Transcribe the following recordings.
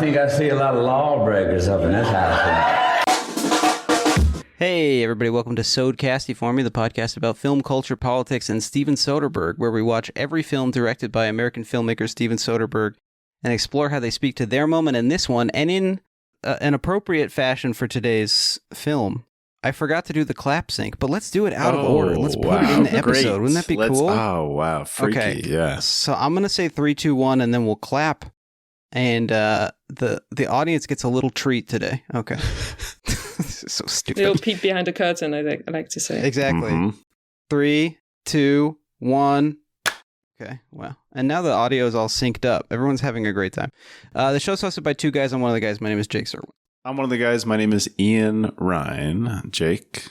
think I see a lot of lawbreakers up in this house. Hey, everybody, welcome to Sodcasty for Me, the podcast about film, culture, politics, and Steven Soderbergh, where we watch every film directed by American filmmaker Steven Soderbergh and explore how they speak to their moment in this one, and in an appropriate fashion for today's film. I forgot to do the clap sync, but let's do it out of order. Let's put it in the episode. Great. Wouldn't that be cool? Oh, wow. Freaky, okay. Yeah. So I'm going to say 3, 2, 1, and then we'll clap. And the audience gets a little treat today. Okay. This is so stupid. A little peek behind the curtain, I like to say. Exactly. Mm-hmm. 3, 2, 1. Okay, wow. And now the audio is all synced up. Everyone's having a great time. The show's hosted by two guys. I'm one of the guys. My name is Jake Serwin. I'm one of the guys. My name is Ian Ryan. Jake,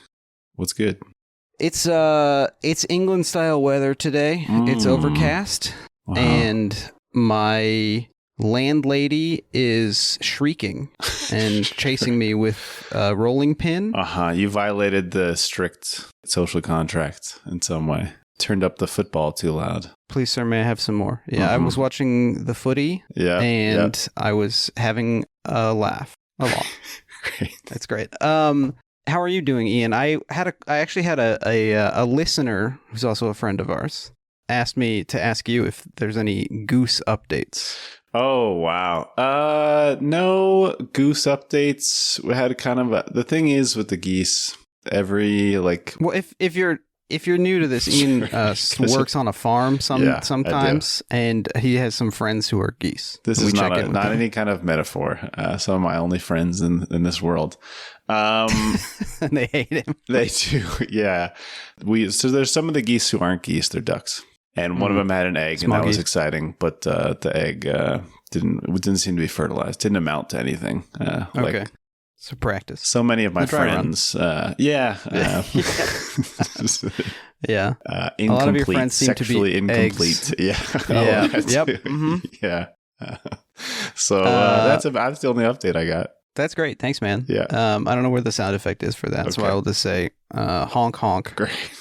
what's good? It's England style weather today. It's overcast, and my landlady is shrieking and chasing me with a rolling pin. You violated the strict social contract in some way. Turned up the football too loud. Please, sir, may I have some more? Yeah, I was watching the footy, and I was having a laugh. A lot. Great. That's great. How are you doing, Ian? I actually had a listener who's also a friend of ours asked me to ask you if there's any goose updates. Oh, wow. No goose updates. We had kind of the thing is with the geese, well, if you're new to this, Ian works on a farm sometimes, and he has some friends who are geese. This is not any kind of metaphor. Some of my only friends in this world. And they hate him. They do, yeah. So there's some of the geese who aren't geese, they're ducks. And one of them had an egg, and that was exciting, but the egg didn't seem to be fertilized. Didn't amount to anything. Okay. So practice. So many of my friends, yeah. A lot of your friends seem sexually to be incomplete. Eggs. Yeah. Yep. Mm-hmm. Yeah. So that's the only update I got. That's great. Thanks, man. Yeah. I don't know where the sound effect is for that, so I'll just say honk honk. Great.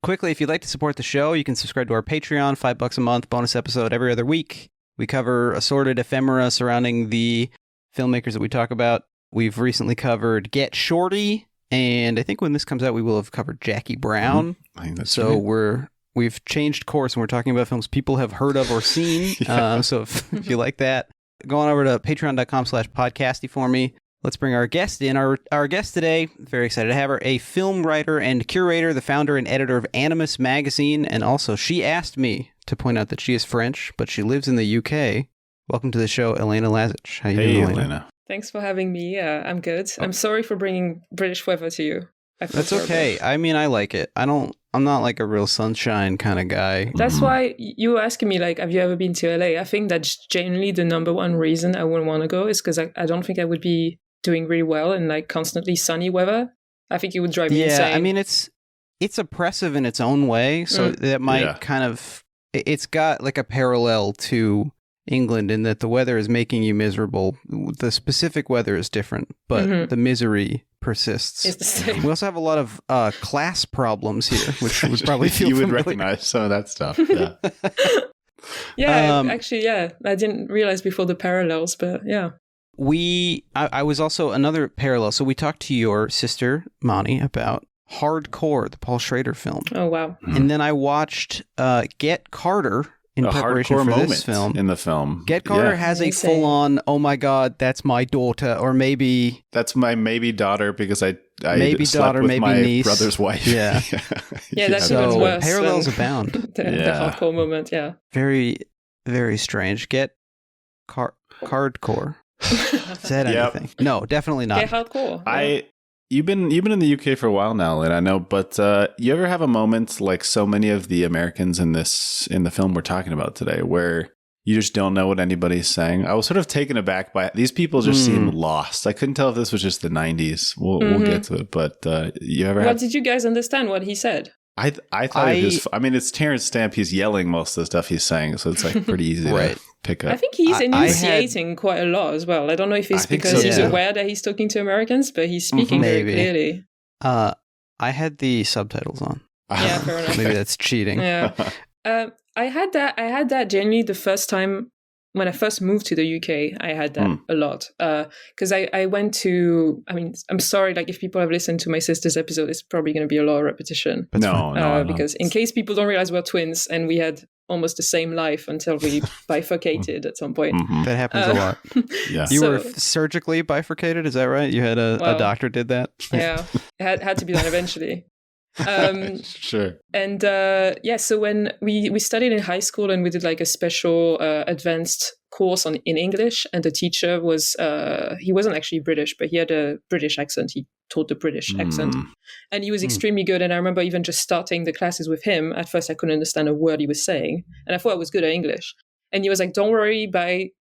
Quickly, if you'd like to support the show, you can subscribe to our Patreon, $5 a month, bonus episode every other week. We cover assorted ephemera surrounding the filmmakers that we talk about. We've recently covered Get Shorty, and I think when this comes out, we will have covered Jackie Brown. I think that's so right. we've changed course, and we're talking about films people have heard of or seen. So if you like that, go on over to patreon.com/podcasty for me. Let's bring our guest in. Our guest today, very excited to have her, a film writer and curator, the founder and editor of Animus magazine, and also she asked me to point out that she is French, but she lives in the UK. Welcome to the show, Elena Lazic. How you doing, Elena? Thanks for having me. I'm good. I'm sorry for bringing British weather to you. That's okay. I mean, I like it. I'm not like a real sunshine kind of guy. That's why you were asking me, like, have you ever been to LA? I think that's genuinely the number one reason I wouldn't want to go is because I don't think I would be doing really well in like constantly sunny weather. I think it would drive me insane. Yeah, I mean, it's oppressive in its own way. So that might kind of, it's got like a parallel to England in that the weather is making you miserable. The specific weather is different, but the misery persists. It's the same. We also have a lot of class problems here, which would probably feel you would familiar. recognize some of that stuff. Yeah. Actually, I didn't realize before the parallels, but yeah. I was also another parallel. So we talked to your sister, Moni, about Hardcore, the Paul Schrader film. Oh, wow. And then I watched Get Carter in preparation for this film. In the film. Get Carter has a full-on, oh my God, that's my daughter, or maybe... That's my maybe daughter because I maybe slept daughter, with maybe my niece. brother's wife. Yeah. Yeah, that's so even worse. Parallels abound. The hardcore moment, yeah. Very, very strange. Get Cardcore. Is that anything? No, definitely not. Get hardcore. You've been in the UK for a while now, and I know, but you ever have a moment like so many of the Americans in the film we're talking about today, where you just don't know what anybody's saying? I was sort of taken aback by it. These people just seem lost. I couldn't tell if this was just the 90s. We'll get to it, but you ever? What did you guys understand what he said? I thought it was. I mean, it's Terence Stamp. He's yelling most of the stuff he's saying, so it's like pretty easy to pick up. I think he's enunciating quite a lot as well. I don't know if it's because he's aware that he's talking to Americans, but he's speaking very clearly. I had the subtitles on. Yeah, fair enough. Maybe that's cheating. Yeah. I had that genuinely the first time when I first moved to the UK, I had that a lot. Because I went to, I mean, I'm sorry, like if people have listened to my sister's episode, it's probably going to be a lot of repetition. No. Because in case people don't realize we're twins and we had almost the same life until we bifurcated at some point. That happens a lot. Yeah. You were surgically bifurcated, is that right? You had a doctor did that? Yeah, it had to be done eventually. Sure. And so when we studied in high school and we did like a special advanced course in English, and the teacher was he wasn't actually British, but he had a British accent. He taught the British accent, and he was extremely good. And I remember even just starting the classes with him. At first, I couldn't understand a word he was saying, and I thought I was good at English. And he was like, "Don't worry."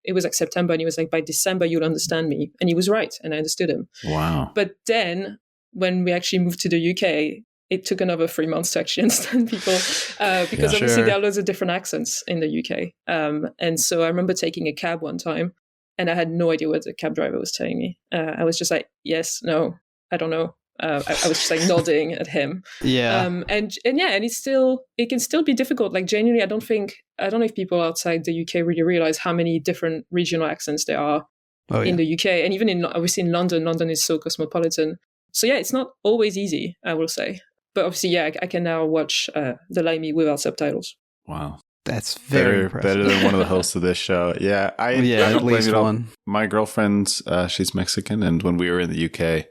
It was like September, and he was like, "By December, you'll understand me." And he was right, and I understood him. Wow. But then when we actually moved to the UK, it took another 3 months to actually understand people because obviously there are loads of different accents in the UK. And so I remember taking a cab one time and I had no idea what the cab driver was telling me. I was just like, yes, no, I don't know. I was just like nodding at him. Yeah. And it can still be difficult. Like genuinely, I don't know if people outside the UK really realize how many different regional accents there are in the UK. And even obviously in London is so cosmopolitan. So yeah, it's not always easy, I will say. But obviously, yeah, I can now watch the Limey without subtitles. Wow. That's very better than one of the hosts of this show. Yeah, I at least one. My girlfriend, she's Mexican, and when we were in the UK,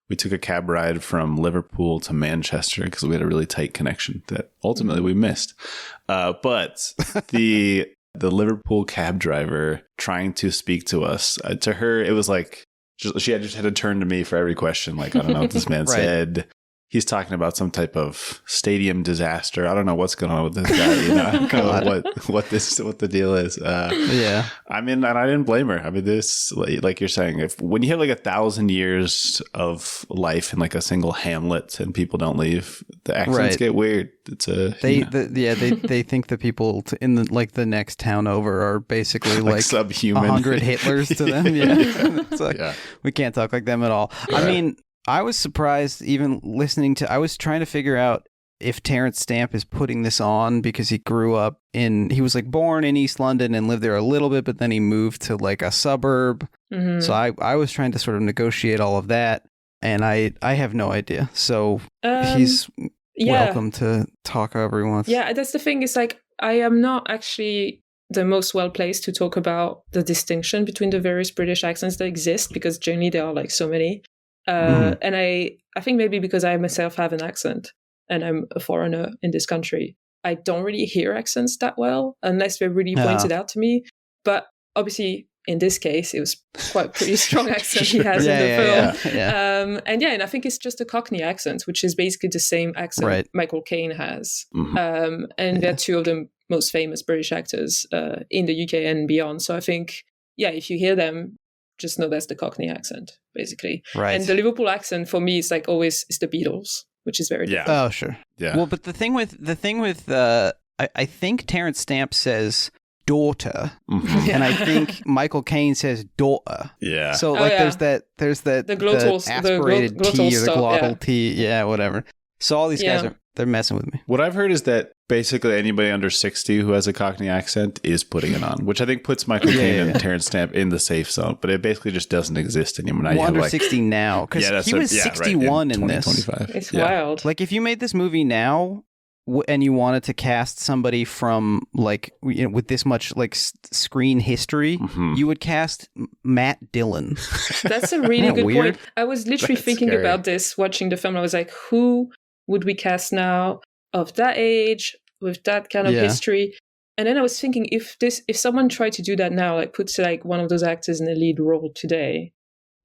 we took a cab ride from Liverpool to Manchester because we had a really tight connection that ultimately we missed. But the Liverpool cab driver trying to speak to us, to her, it was like she had to turn to me for every question. Like, I don't know what this man said. He's talking about some type of stadium disaster. I don't know what's going on with this guy. You know, I don't know what the deal is. Yeah. I mean, and I didn't blame her. I mean, this, like you're saying, when you have like 1,000 years of life in like a single hamlet and people don't leave, the accents get weird. It's they think the people in the next town over are basically like subhuman, 100 Hitlers to them. Yeah. It's like, we can't talk like them at all. I mean, I was surprised even listening to, I was trying to figure out if Terence Stamp is putting this on because he grew up he was like born in East London and lived there a little bit, but then he moved to like a suburb. Mm-hmm. So I was trying to sort of negotiate all of that, and I have no idea. So he's welcome to talk however he wants. Yeah, that's the thing. It's like, I am not actually the most well placed to talk about the distinction between the various British accents that exist, because generally there are like so many. And I think maybe because I myself have an accent and I'm a foreigner in this country, I don't really hear accents that well unless they're really pointed out to me. But obviously in this case, it was quite a pretty strong accent he has in the film. Yeah. And I think it's just a Cockney accent, which is basically the same accent Michael Caine has. Mm-hmm. And they're two of the most famous British actors in the UK and beyond. So I think, if you hear them, just know that's the Cockney accent, basically. Right. And the Liverpool accent for me is like always is the Beatles, which is very different. Oh, sure. Yeah. Well, but the thing with I think Terence Stamp says daughter, and I think Michael Caine says daughter. Yeah. So there's that the glottal aspirated T or the glottal T, whatever. So all these guys they're messing with me. What I've heard is that basically anybody under 60 who has a Cockney accent is putting it on, which I think puts Michael Caine and Terence Stamp in the safe zone, but it basically just doesn't exist anymore. Well, under 60 now, because he was 61 in this. It's wild. Like if you made this movie now and you wanted to cast somebody from like, with this much like screen history, you would cast Matt Dillon. That's a really good point. I was literally thinking about this watching the film. I was like, who would we cast now of that age with that kind of history? And then I was thinking, if someone tried to do that now, like puts like one of those actors in a lead role today,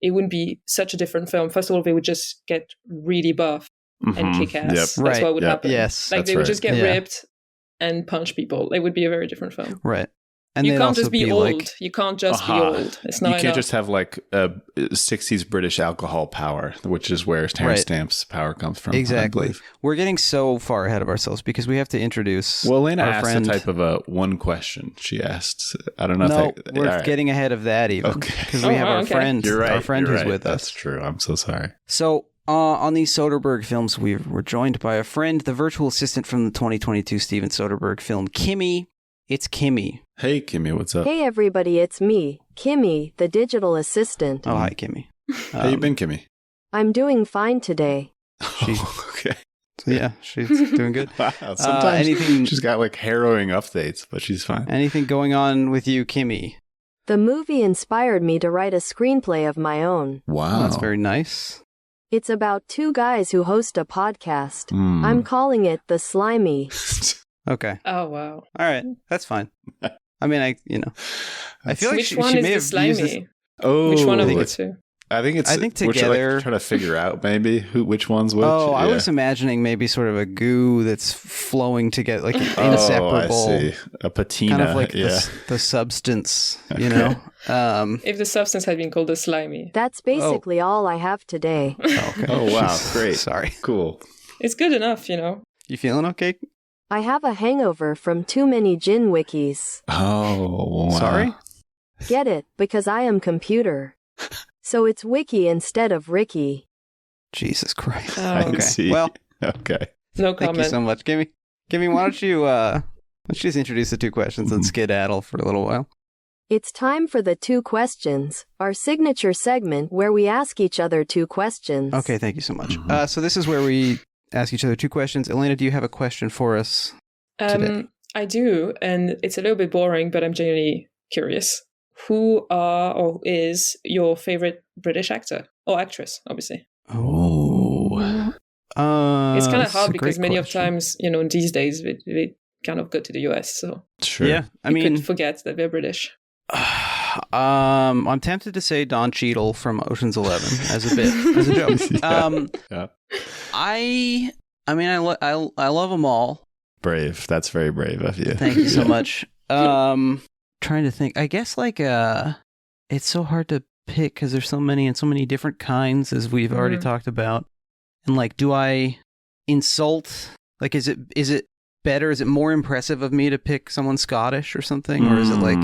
it wouldn't be such a different film. First of all, they would just get really buff and kick ass. Yep. That's what would happen. Yes, like they would just get ripped and punch people. It would be a very different film. Right. And you can't just be old. You can't just be old. It's not You can't just have like a 60s British alcohol power, which is where Terence Stamp's power comes from. Exactly. We're getting so far ahead of ourselves because we have to introduce Elena our asked friend. A type of one question she asked. I don't know. No, we're getting ahead of that even. Okay. Because we have our friend. You're right. Our friend who's with us. That's true. I'm so sorry. So on these Soderbergh films, we're joined by a friend, the virtual assistant from the 2022 Steven Soderbergh film Kimmy. it's Kimmy. Hey, Kimmy, what's up? Hey everybody, it's me, Kimmy, the digital assistant. Oh, hi, Kimmy. How you been, Kimmy? I'm doing fine today. Okay. Yeah, she's doing good. Wow. Sometimes anything- she's got like harrowing updates, but she's fine. Anything going on with you, Kimmy? The movie inspired me to write a screenplay of my own. Wow. Oh, that's very nice. It's about two guys who host a podcast. Mm. I'm calling it The Slimy. Okay. Oh, wow. All right. That's fine. I mean, I feel like Which she one may is the have used this. slimy? Oh, Which one of the like- two? I think I think we're together- trying to figure out maybe which one's which. Oh, I Yeah. was imagining maybe sort of a goo that's flowing together, like Oh, inseparable. I see. A patina. Kind of like yeah. the substance, you Okay. know? If the substance had been called the slimy. That's basically all I have today. Okay. Oh, wow. Jeez. Great. Sorry. Cool. It's good enough, you know. You feeling okay? I have a hangover from too many gin wikis. Oh, wow. Sorry? Get it? Because I am computer. So it's wiki instead of Ricky. Jesus Christ. I Oh, can see. Well, Okay. no thank you comment. so much, Kimmy. Kimmy, why don't you just introduce the two questions and skedaddle for a little while? It's time for the two questions, our signature segment where we ask each other two questions. Okay, thank you so much. Mhm. So this is where we ask each other two questions. Elena, do you have a question for us? today. I do, and it's a little bit boring, but I'm genuinely curious. Who are or is your favorite British actor or actress? Obviously, Oh. it's kind of that's a hard great because many of question. times, you know, these days we kind of go to the US, so Sure. Yeah, I you mean, could forget that they're British. I'm tempted to say Don Cheadle from Ocean's 11 as a bit, as a joke. Yeah. Yeah. I mean, I love them all. Brave. That's very brave of you. Thank you so Yeah. much. Trying to think. I guess like it's so hard to pick because there's so many and so many different kinds as we've already Mhm. talked about. And like, do I insult? Like, is it better? Is it more impressive of me to pick someone Scottish or something, or is it like?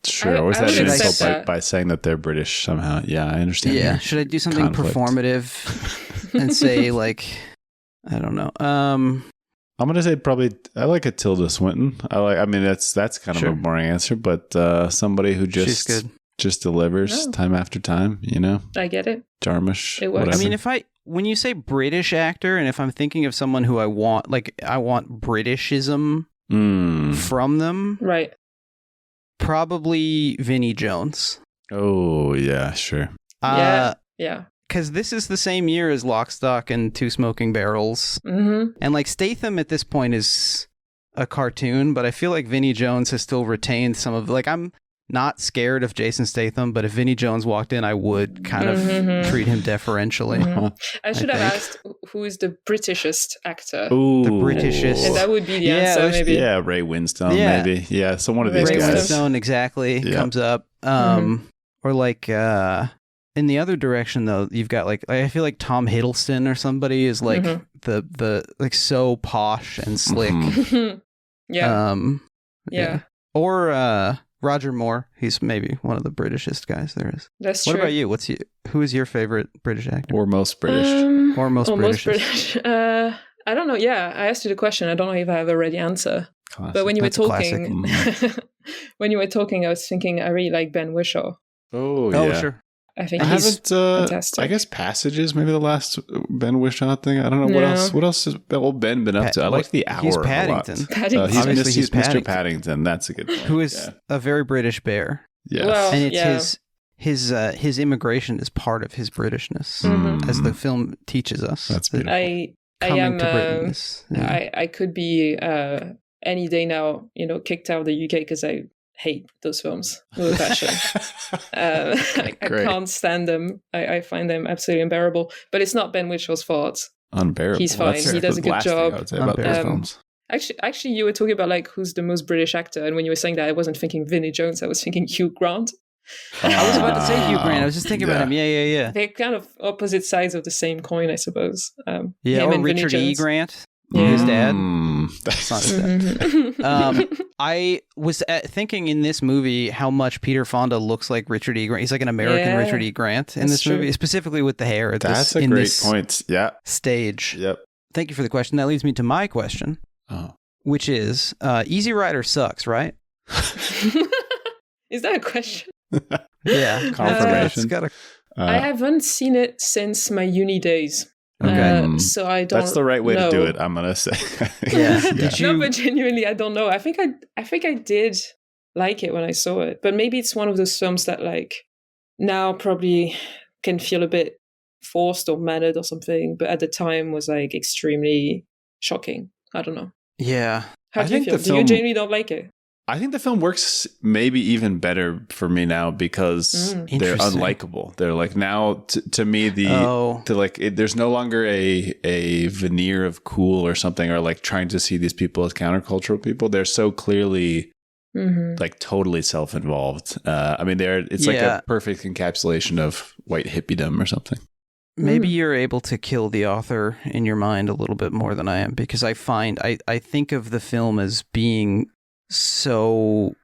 Sure. I Always would had an accept insult that. by saying that they're British somehow. Yeah, I understand. Yeah, your should I do something conflict. performative and say like, I don't know. I'm gonna say probably I like a Tilda Swinton. I mean that's kind of Sure. a boring answer, but somebody who She's good. just delivers Oh. time after time, you know? I get it. Jarmusch. It works. I whatever. mean, when you say British actor, and if I'm thinking of someone who I want Britishism from them, Right. probably Vinnie Jones. Oh yeah, sure. Yeah. Because this is the same year as Lock, Stock, and Two Smoking Barrels. Mm-hmm. And like Statham at this point is a cartoon, but I feel like Vinnie Jones has still retained some of, like, I'm not scared of Jason Statham, but if Vinnie Jones walked in, I would kind of Mhm. treat him deferentially. Mhm. I should have think. asked who is the Britishest actor. Ooh. The Britishest. And that would be the Yeah, answer, there's- maybe. Yeah, Ray Winstone, Yeah. maybe. Yeah, so one of Ray these Ray guys. Winstone, exactly, Yeah. comes up. Or like, in the other direction though, you've got like, I feel like Tom Hiddleston or somebody is like Mhm. the like so posh and slick. Mhm. yeah. Yeah. Or Roger Moore. He's maybe one of the Britishest guys there is. That's What true. about you? Who is your favorite British actor? Or most British. Or most Most Britishest? British. I don't know. Yeah, I asked you the question. I don't know if I have a ready answer. Classic. But when you were That's a classic. talking, I was thinking I really like Ben Whishaw. Oh yeah. Oh, sure. I think I he's haven't. fantastic. I guess Passages, maybe the last Ben Whishaw thing. I don't know what No. else. What else has old Ben been up to? I like the hour. He's a lot. Paddington. Paddington. He's Obviously, he's Mr. Paddington. Paddington. That's a good point. Who is a very British bear. Yes. Well, And yeah. it's his immigration is part of his Britishness, Mhm. as the film teaches us. That's beautiful. I Coming am. to Britain is- yeah. I could be any day now, kicked out of the UK because I hate those films with a passion. I Great. can't stand them. I find them absolutely unbearable. But it's not Ben Whisshaw's fault. Unbearable. He's fine. That's He does a the good last thing job. I would say about those Unbearable. films. Actually, you were talking about like who's the most British actor, and when you were saying that, I wasn't thinking Vinnie Jones. I was thinking Hugh Grant. I was about to say Hugh Grant. I was just thinking about him. Yeah. They're kind of opposite sides of the same coin, I suppose. Yeah, him or and Vinnie Richard E. Jones. Grant, Yeah. his dad. That's not his dad. Mhm. I was thinking in this movie how much Peter Fonda looks like Richard E. Grant. He's like an American Yeah, Richard E. Grant in that's this true. movie, specifically with the hair. That's a in great this point. Yeah. stage. Yep. Thank you for the question. That leads me to my question. Oh. which is Easy Rider sucks, right? Is that a question? Yeah. Confirmation. It's got a, I haven't seen it since my uni days. Okay. So I don't. That's the right way know. to do it, I'm gonna say. Yeah. Did No, you? but genuinely, I don't know. I think I did like it when I saw it, but maybe it's one of those films that like now probably can feel a bit forced or mannered or something, but at the time was like extremely shocking. I don't know. Yeah. How I do you think feel? the Do you film- genuinely don't like it? I think the film works maybe even better for me now because they're Interesting. unlikable. They're like now to me there's no longer a veneer of cool or something, or like trying to see these people as countercultural people. They're so clearly like totally self-involved. I mean, it's like Yeah. a perfect encapsulation of white hippiedom or something. Maybe you're able to kill the author in your mind a little bit more than I am, because I find I think of the film as being so,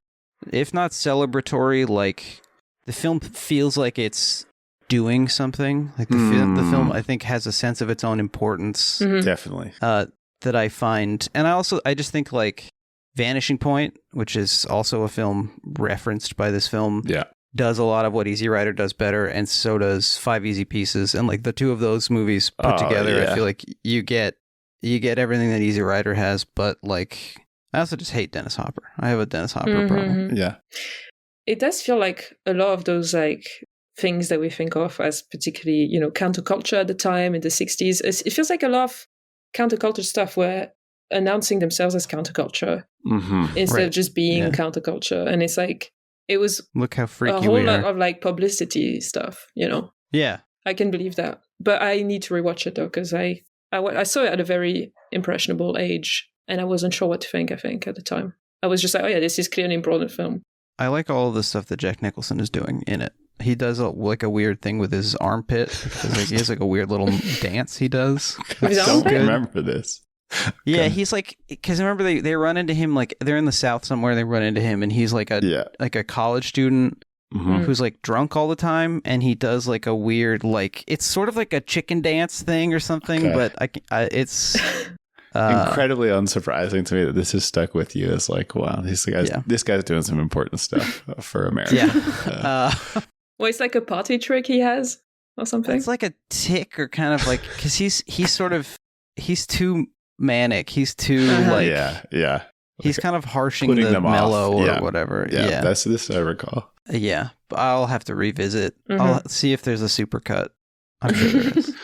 if not celebratory, like the film feels like it's doing something. Like the film, I think, has a sense of its own importance Definitely. that I find. And I just think like Vanishing Point, which is also a film referenced by this film, Yeah. does a lot of what Easy Rider does better, and so does Five Easy Pieces. And like the two of those movies put together, yeah. I feel like you get everything that Easy Rider has, but like I also just hate Dennis Hopper. I have a Dennis Hopper problem. Yeah. It does feel like a lot of those like things that we think of as particularly, counterculture at the time in the 60s. It feels like a lot of counterculture stuff were announcing themselves as counterculture instead of just being counterculture. And it's like, it was Look how a freaky whole we lot are. of like publicity stuff, Yeah. I can believe that. But I need to rewatch it though, because I saw it at a very impressionable age and I wasn't sure what to think, I think, at the time. I was just like, oh yeah, this is clearly an important film. I like all of the stuff that Jack Nicholson is doing in it. He does a weird thing with his armpit. Because, like, he has like a weird little dance he does. With his I don't armpit? remember this. Yeah, he's like, because remember they run into him, like they're in the South somewhere. They run into him, and he's like a college student who's like drunk all the time, and he does like a weird, like, it's sort of like a chicken dance thing or something. Okay. But it's incredibly unsurprising to me that this has stuck with you. It's like, wow, this guy's doing some important stuff for America. Yeah. Well, it's like a party trick he has or something. It's like a tick, or kind of like, because he's too manic. He's too like, yeah. He's kind of harshing Putting the them off. mellow Yeah. or whatever. Yeah, that's this I recall. Yeah, but I'll have to revisit. I'll see if there's a supercut. I'm sure there is.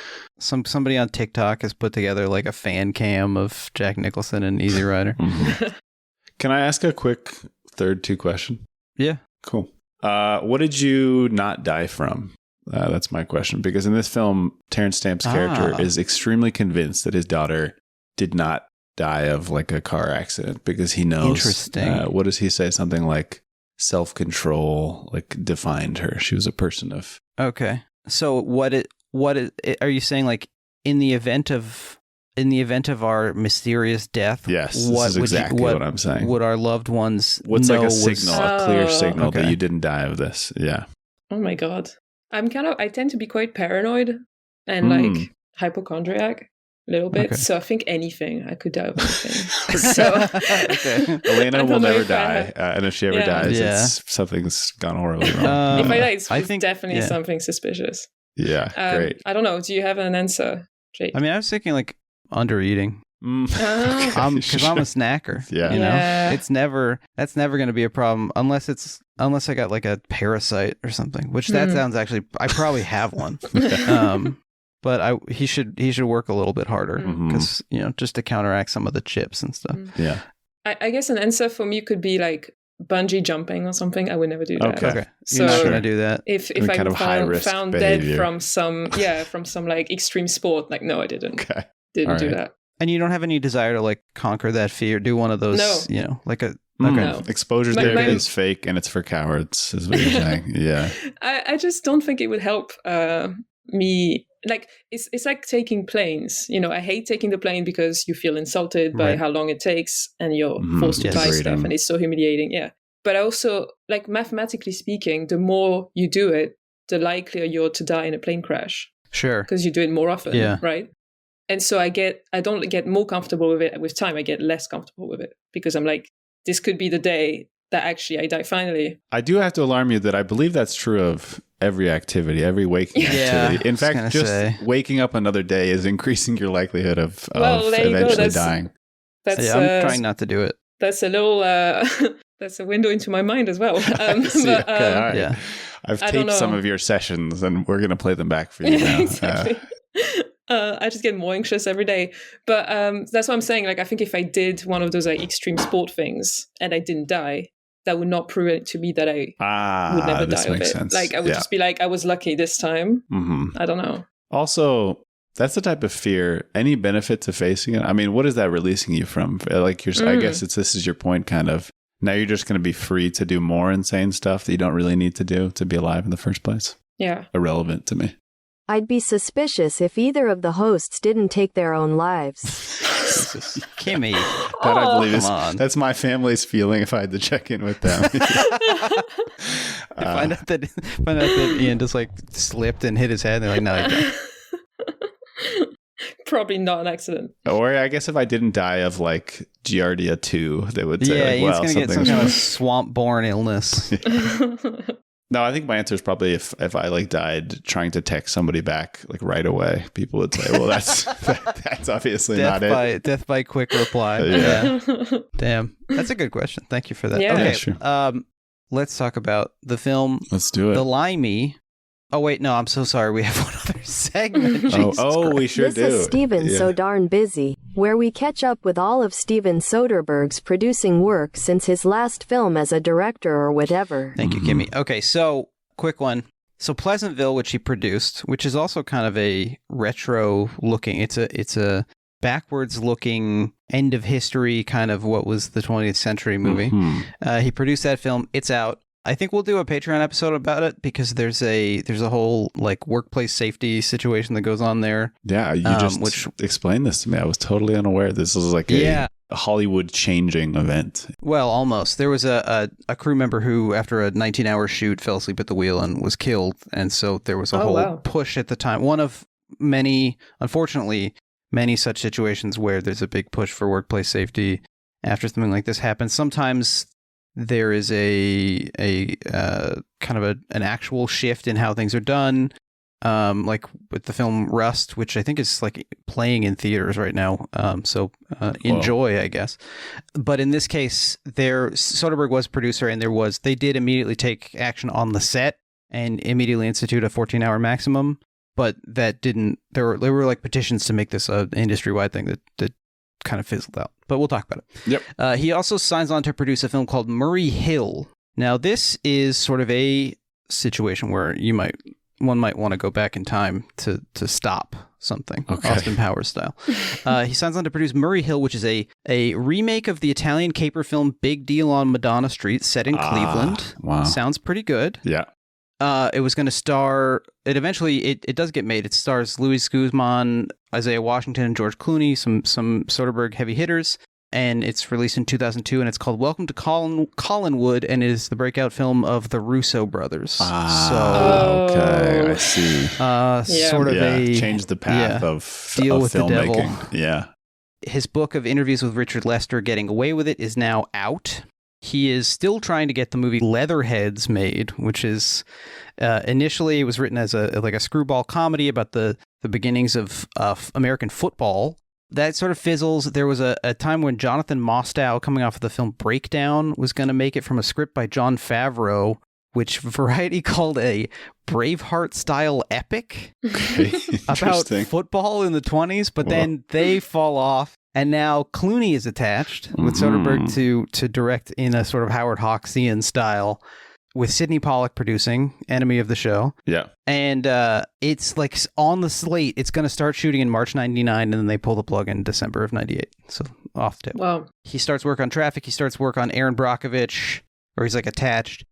Somebody on TikTok has put together like a fan cam of Jack Nicholson and Easy Rider. Can I ask a quick third two question? Yeah. Cool. What did you not die from? That's my question. Because in this film, Terence Stamp's character is extremely convinced that his daughter did not die of like a car accident because he knows. Interesting. What does he say? Something like self-control like defined her. She was a person of. Okay. So are you saying, like, in the event of our mysterious death? Yes, this is exactly what I'm saying. Would our loved ones What's know like a signal, a clear signal that Okay. you didn't die of this? Yeah. Oh my God. I tend to be quite paranoid and like hypochondriac a little bit. Okay. So I think anything, I could die of anything. So Okay. Elena I will don't know never if I- die. And if she ever Yeah. dies, Yeah. something's gone horribly wrong. if I die, it's I think- definitely yeah. something suspicious. Yeah, great. I don't know. Do you have an answer, Jake? I mean, I was thinking like under eating. Ah. Because I'm a snacker. Yeah. You know, Yeah. that's never going to be a problem unless I got like a parasite or something, which that sounds actually, I probably have one. But he should work a little bit harder because, just to counteract some of the chips and stuff. Yeah. I guess an answer for me could be like bungee jumping or something. I would never do that. Okay. You're So not going to do that. if I mean, I kind of high-risk found behavior. dead from some like extreme sport, like no, I didn't. Okay. Didn't do All right. that. And you don't have any desire to like conquer that fear, do one of those, No. like a, No. Exposure My- therapy my- is fake and it's for cowards, is what you're saying. Yeah. I just don't think it would help me. Like it's like taking planes. I hate taking the plane because you feel insulted by Right. how long it takes and you're Mhm. forced to Yes. buy Agreed. stuff and it's so humiliating. Yeah. But I also, like, mathematically speaking, the more you do it, the likelier you're to die in a plane crash sure. because you do it more often, Yeah. right? And so I don't get more comfortable with it with time. I get less comfortable with it because I'm like, this could be the day that actually I die finally. I do have to alarm you that I believe that's true of every activity, every waking activity. In fact, just waking up another day is increasing your likelihood of eventually dying. I'm trying not to do it. That's a little, that's a window into my mind as well. But, right. Yeah. I've taped some of your sessions and we're going to play them back for you now. Exactly. I just get more anxious every day. But that's what I'm saying. Like, I think if I did one of those like extreme sport things and I didn't die, that would not prove it to me that I would never die of it. Sense. Like, I would just be like, I was lucky this time. Mm-hmm. I don't know. Also, that's the type of fear. Any benefit to facing it? I mean, what is that releasing you from? Like, I guess this is your point, kind of. Now you're just going to be free to do more insane stuff that you don't really need to do to be alive in the first place. Yeah. Irrelevant to me. I'd be suspicious if either of the hosts didn't take their own lives. Kimmy. That I believe that's my family's feeling if I had to check in with them. Find out that Ian just like slipped and hit his head and they're like, no, you don't. Probably not an accident. Or I guess if I didn't die of like Giardia 2, they would say, Ian's going to get some kind of swamp-borne illness. No, I think my answer is probably if I like died trying to text somebody back like right away, people would say, well, that's obviously not it. Death by quick reply. Yeah. Damn. That's a good question. Thank you for that. Yeah. Okay. Yeah, sure. Let's talk about the film. Let's do it. The Limey. Oh, wait, no, I'm so sorry. We have one other segment. We sure do. This is Steven So Darn Busy, where we catch up with all of Steven Soderbergh's producing work since his last film as a director or whatever. Thank you, Kimmy. Okay, so quick one. So Pleasantville, which he produced, which is also kind of a retro looking, it's a backwards looking end of history kind of what was the 20th century movie. Mm-hmm. He produced that film. It's out. I think we'll do a Patreon episode about it because there's a whole like workplace safety situation that goes on there. Yeah, you just explained this to me. I was totally unaware. This was like a Hollywood changing event. Well, almost. There was a crew member who, after a 19-hour shoot, fell asleep at the wheel and was killed. And so there was a whole push at the time. One of many, unfortunately, many such situations where there's a big push for workplace safety after something like this happens. Sometimes there is a kind of an actual shift in how things are done, like with the film Rust, which I think is like playing in theaters right now. So enjoy, I guess. But in this case, Soderbergh was producer, and they did immediately take action on the set and immediately institute a 14-hour maximum. But that didn't. There were like petitions to make this an industry-wide thing that kind of fizzled out, but we'll talk about it. Yep. He also signs on to produce a film called Murray Hill. Now, this is sort of a situation where one might want to go back in time to stop something, Austin Powers style. He signs on to produce Murray Hill, which is a remake of the Italian caper film Big Deal on Madonna Street, set in Cleveland. Wow. Sounds pretty good. Yeah. It was going to star. It eventually it does get made. It stars Luis Guzman, Isaiah Washington, and George Clooney, some Soderbergh heavy hitters, and it's released in 2002. And it's called Welcome to Collinwood, and it is the breakout film of the Russo brothers. Okay, I see. Sort of a change the path of deal with filmmaking. The devil. Yeah. His book of interviews with Richard Lester, Getting Away with It, is now out. He is still trying to get the movie Leatherheads made, which is initially it was written as a screwball comedy about the beginnings of American football. That sort of fizzles. There was a time when Jonathan Mostow, coming off of the film Breakdown, was going to make it from a script by Jon Favreau, which Variety called a Braveheart-style epic about football in the 1920s, but then they fall off. And now Clooney is attached with Soderbergh to direct in a sort of Howard Hawksian style, with Sidney Pollack producing, enemy of the show. Yeah. And it's like on the slate. It's going to start shooting in March 1999, and then they pull the plug in December of 1998. So off tip. Wow. He starts work on Traffic. He starts work on Aaron Brockovich, or he's like attached.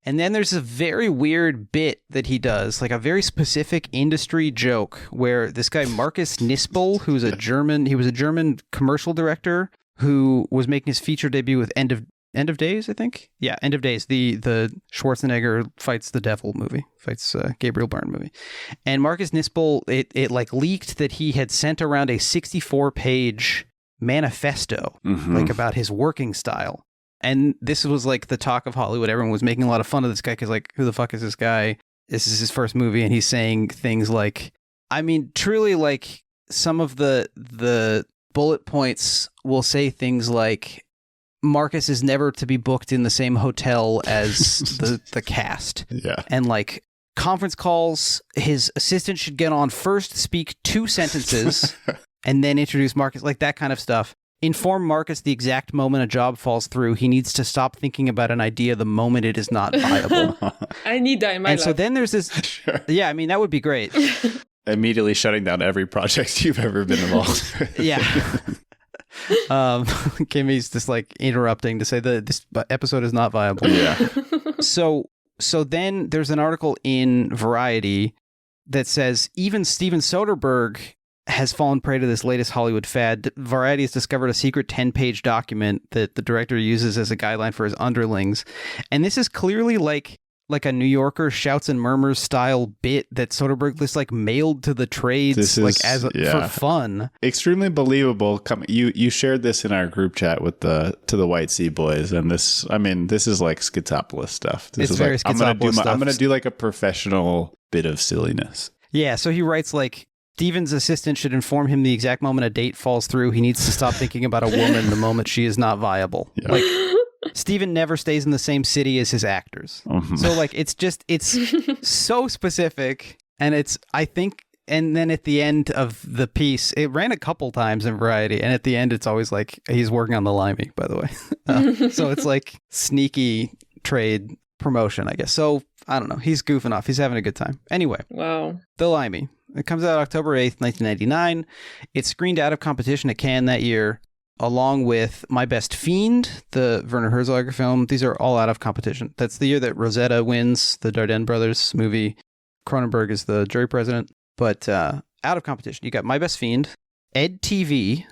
And then there's a very weird bit that he does, like a very specific industry joke, where this guy Marcus Nispel, he was a German commercial director who was making his feature debut with End End of Days, I think. Yeah, End of Days. The Schwarzenegger fights the devil movie, fights Gabriel Byrne movie. And Marcus Nispel, it like leaked that he had sent around a 64-page manifesto, like about his working style. And this was like the talk of Hollywood. Everyone was making a lot of fun of this guy because like, who the fuck is this guy? This is his first movie, and he's saying things like, I mean, truly, like some of the bullet points will say things like, Marcus is never to be booked in the same hotel as the cast. Yeah. And like conference calls, his assistant should get on first, speak 2 sentences, and then introduce Marcus, like that kind of stuff. Inform Marcus the exact moment a job falls through. He needs to stop thinking about an idea the moment it is not viable. I need that in my life. And so then there's this... Sure. Yeah, I mean, that would be great. Immediately shutting down every project you've ever been involved with. Yeah. Kimmy's just like interrupting to say that this episode is not viable. Yeah. So then there's an article in Variety that says even Steven Soderbergh has fallen prey to this latest Hollywood fad. Variety has discovered a secret 10-page document that the director uses as a guideline for his underlings. And this is clearly like a New Yorker shouts and murmurs style bit that Soderbergh just like mailed to the trades for fun. Extremely believable. You shared this in our group chat with to the White Sea Boys, and this is like Schizopolis stuff. This it's is very like, Schizopolis stuff. I'm gonna do like a professional bit of silliness. Yeah, so he writes like, Steven's assistant should inform him the exact moment a date falls through. He needs to stop thinking about a woman the moment she is not viable. Yeah. Like, Steven never stays in the same city as his actors. So like, it's so specific. And and then at the end of the piece, it ran a couple times in Variety. And at the end, it's always like, he's working on the Limey, by the way. So it's like sneaky trade promotion, I guess. So I don't know. He's goofing off. He's having a good time. Anyway. Wow. The Limey. It comes out October 8th, 1999. It's screened out of competition at Cannes that year, along with My Best Fiend, the Werner Herzog film. These are all out of competition. That's the year that Rosetta wins, the Dardenne brothers movie. Cronenberg is the jury president. But out of competition, you got My Best Fiend, Ed TV,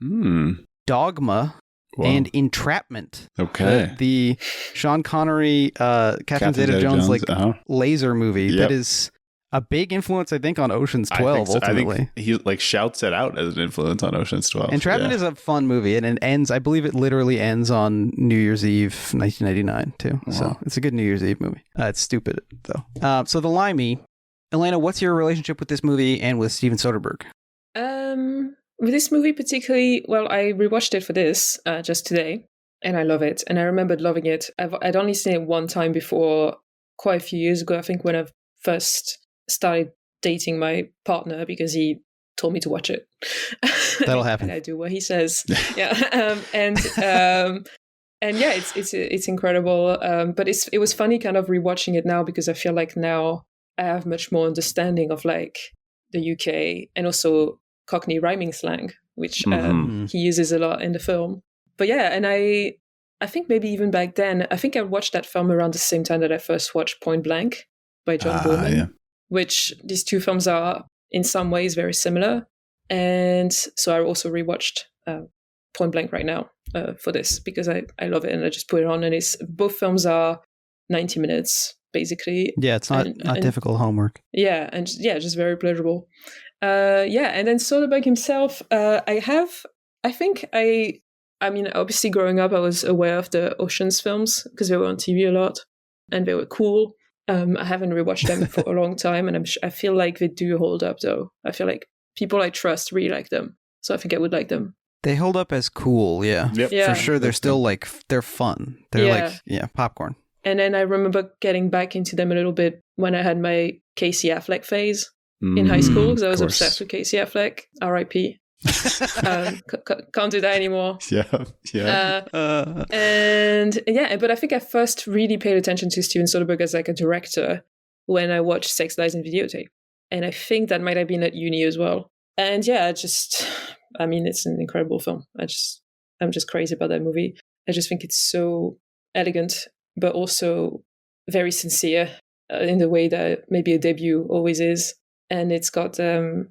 Dogma, and Entrapment. Okay. The Sean Connery, Catherine Zeta-Jones like laser movie that is a big influence, I think, on Ocean's 12, ultimately. I think he like shouts it out as an influence on Ocean's 12. Entrapment is a fun movie, and it ends, I believe it literally ends on New Year's Eve, 1999, too. Wow. So it's a good New Year's Eve movie. It's stupid, though. So The Limey. Elena, what's your relationship with this movie and with Steven Soderbergh? With this movie particularly, well, I rewatched it for this just today, and I love it. And I remembered loving it. I'd only seen it one time before, quite a few years ago, I think, when I first started dating my partner, because he told me to watch it. That'll happen. And I do what he says. Yeah. And yeah, it's incredible. But it was funny kind of rewatching it now, because I feel like now I have much more understanding of like the UK and also Cockney rhyming slang, which he uses a lot in the film. But yeah, and I think maybe even back then, I think I watched that film around the same time that I first watched Point Blank by John Boorman. Yeah. Which these two films are in some ways very similar. And so I also rewatched Point Blank right now for this, because I love it, and I just put it on, and both films are 90 minutes, basically. Yeah, it's not difficult homework. Yeah, and just very pleasurable. And then Soderbergh himself, I mean, obviously growing up, I was aware of the Ocean's films because they were on TV a lot and they were cool. I haven't rewatched them for a long time, and I feel like they do hold up, though. I feel like people I trust really like them, so I think I would like them. They hold up as cool, yeah. Yep. Yeah. For sure, they're still like, they're fun. They're popcorn. And then I remember getting back into them a little bit when I had my Casey Affleck phase in high school, because I was obsessed with Casey Affleck. R.I.P. Can't do that anymore. But I think I first really paid attention to Steven Soderbergh as like a director when I watched Sex, Lies, and Videotape, and I think that might have been at uni as well. And it's an incredible film. I'm just crazy about that movie. I just think it's so elegant, but also very sincere in the way that maybe a debut always is. And it's got,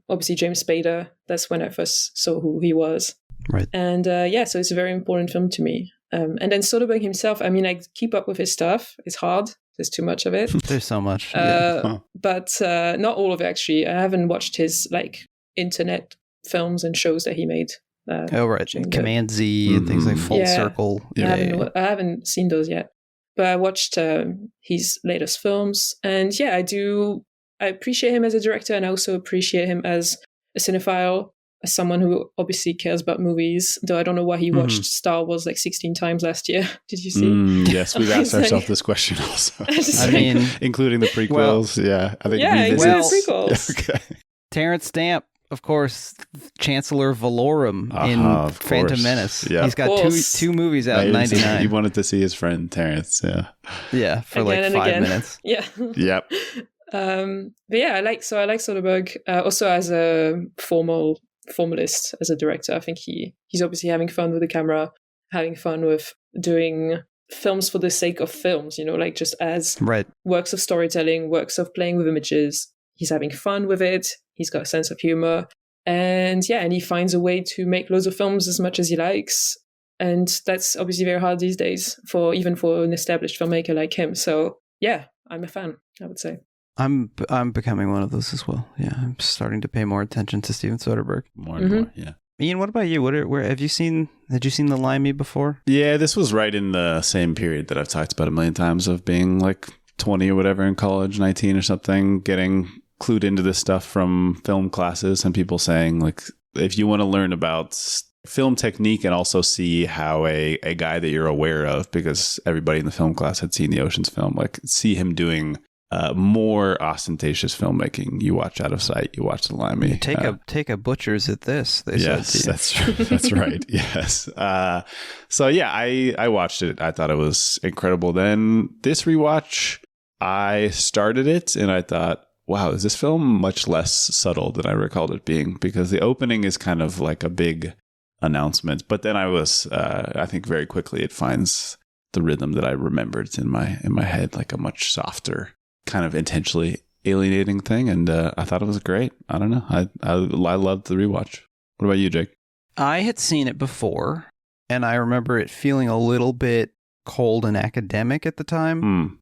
obviously, James Spader. That's when I first saw who he was. Right. And so it's a very important film to me. And then Soderbergh himself, I mean, I keep up with his stuff. It's hard. There's too much of it. There's so much. But not all of it, actually. I haven't watched his like internet films and shows that he made. Oh, right. Command Z and things like Full Circle. I haven't seen those yet. But I watched his latest films. And yeah, I appreciate him as a director, and I also appreciate him as a cinephile, as someone who obviously cares about movies, though I don't know why he watched Star Wars like 16 times last year. Did you see? Yes, we've asked ourselves this question also. I mean, including the prequels. I think including the prequels. Okay. Terence Stamp, of course, Chancellor Valorum in Phantom Menace. Yeah. He's got two movies out in 99. He wanted to see his friend Terence. Yeah, for again, like 5 minutes. Yeah. Yep. But yeah, I like Soderbergh also as a formalist, as a director. I think he's obviously having fun with the camera, having fun with doing films for the sake of films, like just as works of storytelling, works of playing with images. He's having fun with it. He's got a sense of humor. And he finds a way to make loads of films as much as he likes. And that's obviously very hard these days, even for an established filmmaker like him. So yeah, I'm a fan, I would say. I'm becoming one of those as well. Yeah, I'm starting to pay more attention to Steven Soderbergh. More and more, yeah. Ian, what about you? Where have you seen? Had you seen the Limey before? Yeah, this was right in the same period that I've talked about a million times of being like 20 or whatever in college, 19 or something, getting clued into this stuff from film classes and people saying like, if you want to learn about film technique and also see how a guy that you're aware of, because everybody in the film class had seen the Ocean's film, like see him doing more ostentatious filmmaking, you watch Out of Sight, you watch The Limey. Take a butcher's at this. They yes, said to you. That's true. That's right. Yes. So yeah, I watched it. I thought it was incredible. Then this rewatch, I started it and I thought, wow, is this film much less subtle than I recalled it being? Because the opening is kind of like a big announcement, but then I think very quickly it finds the rhythm that I remembered in my head, like a much softer, kind of intentionally alienating thing, and I thought it was great. I don't know. I loved the rewatch. What about you, Jake? I had seen it before, and I remember it feeling a little bit cold and academic at the time.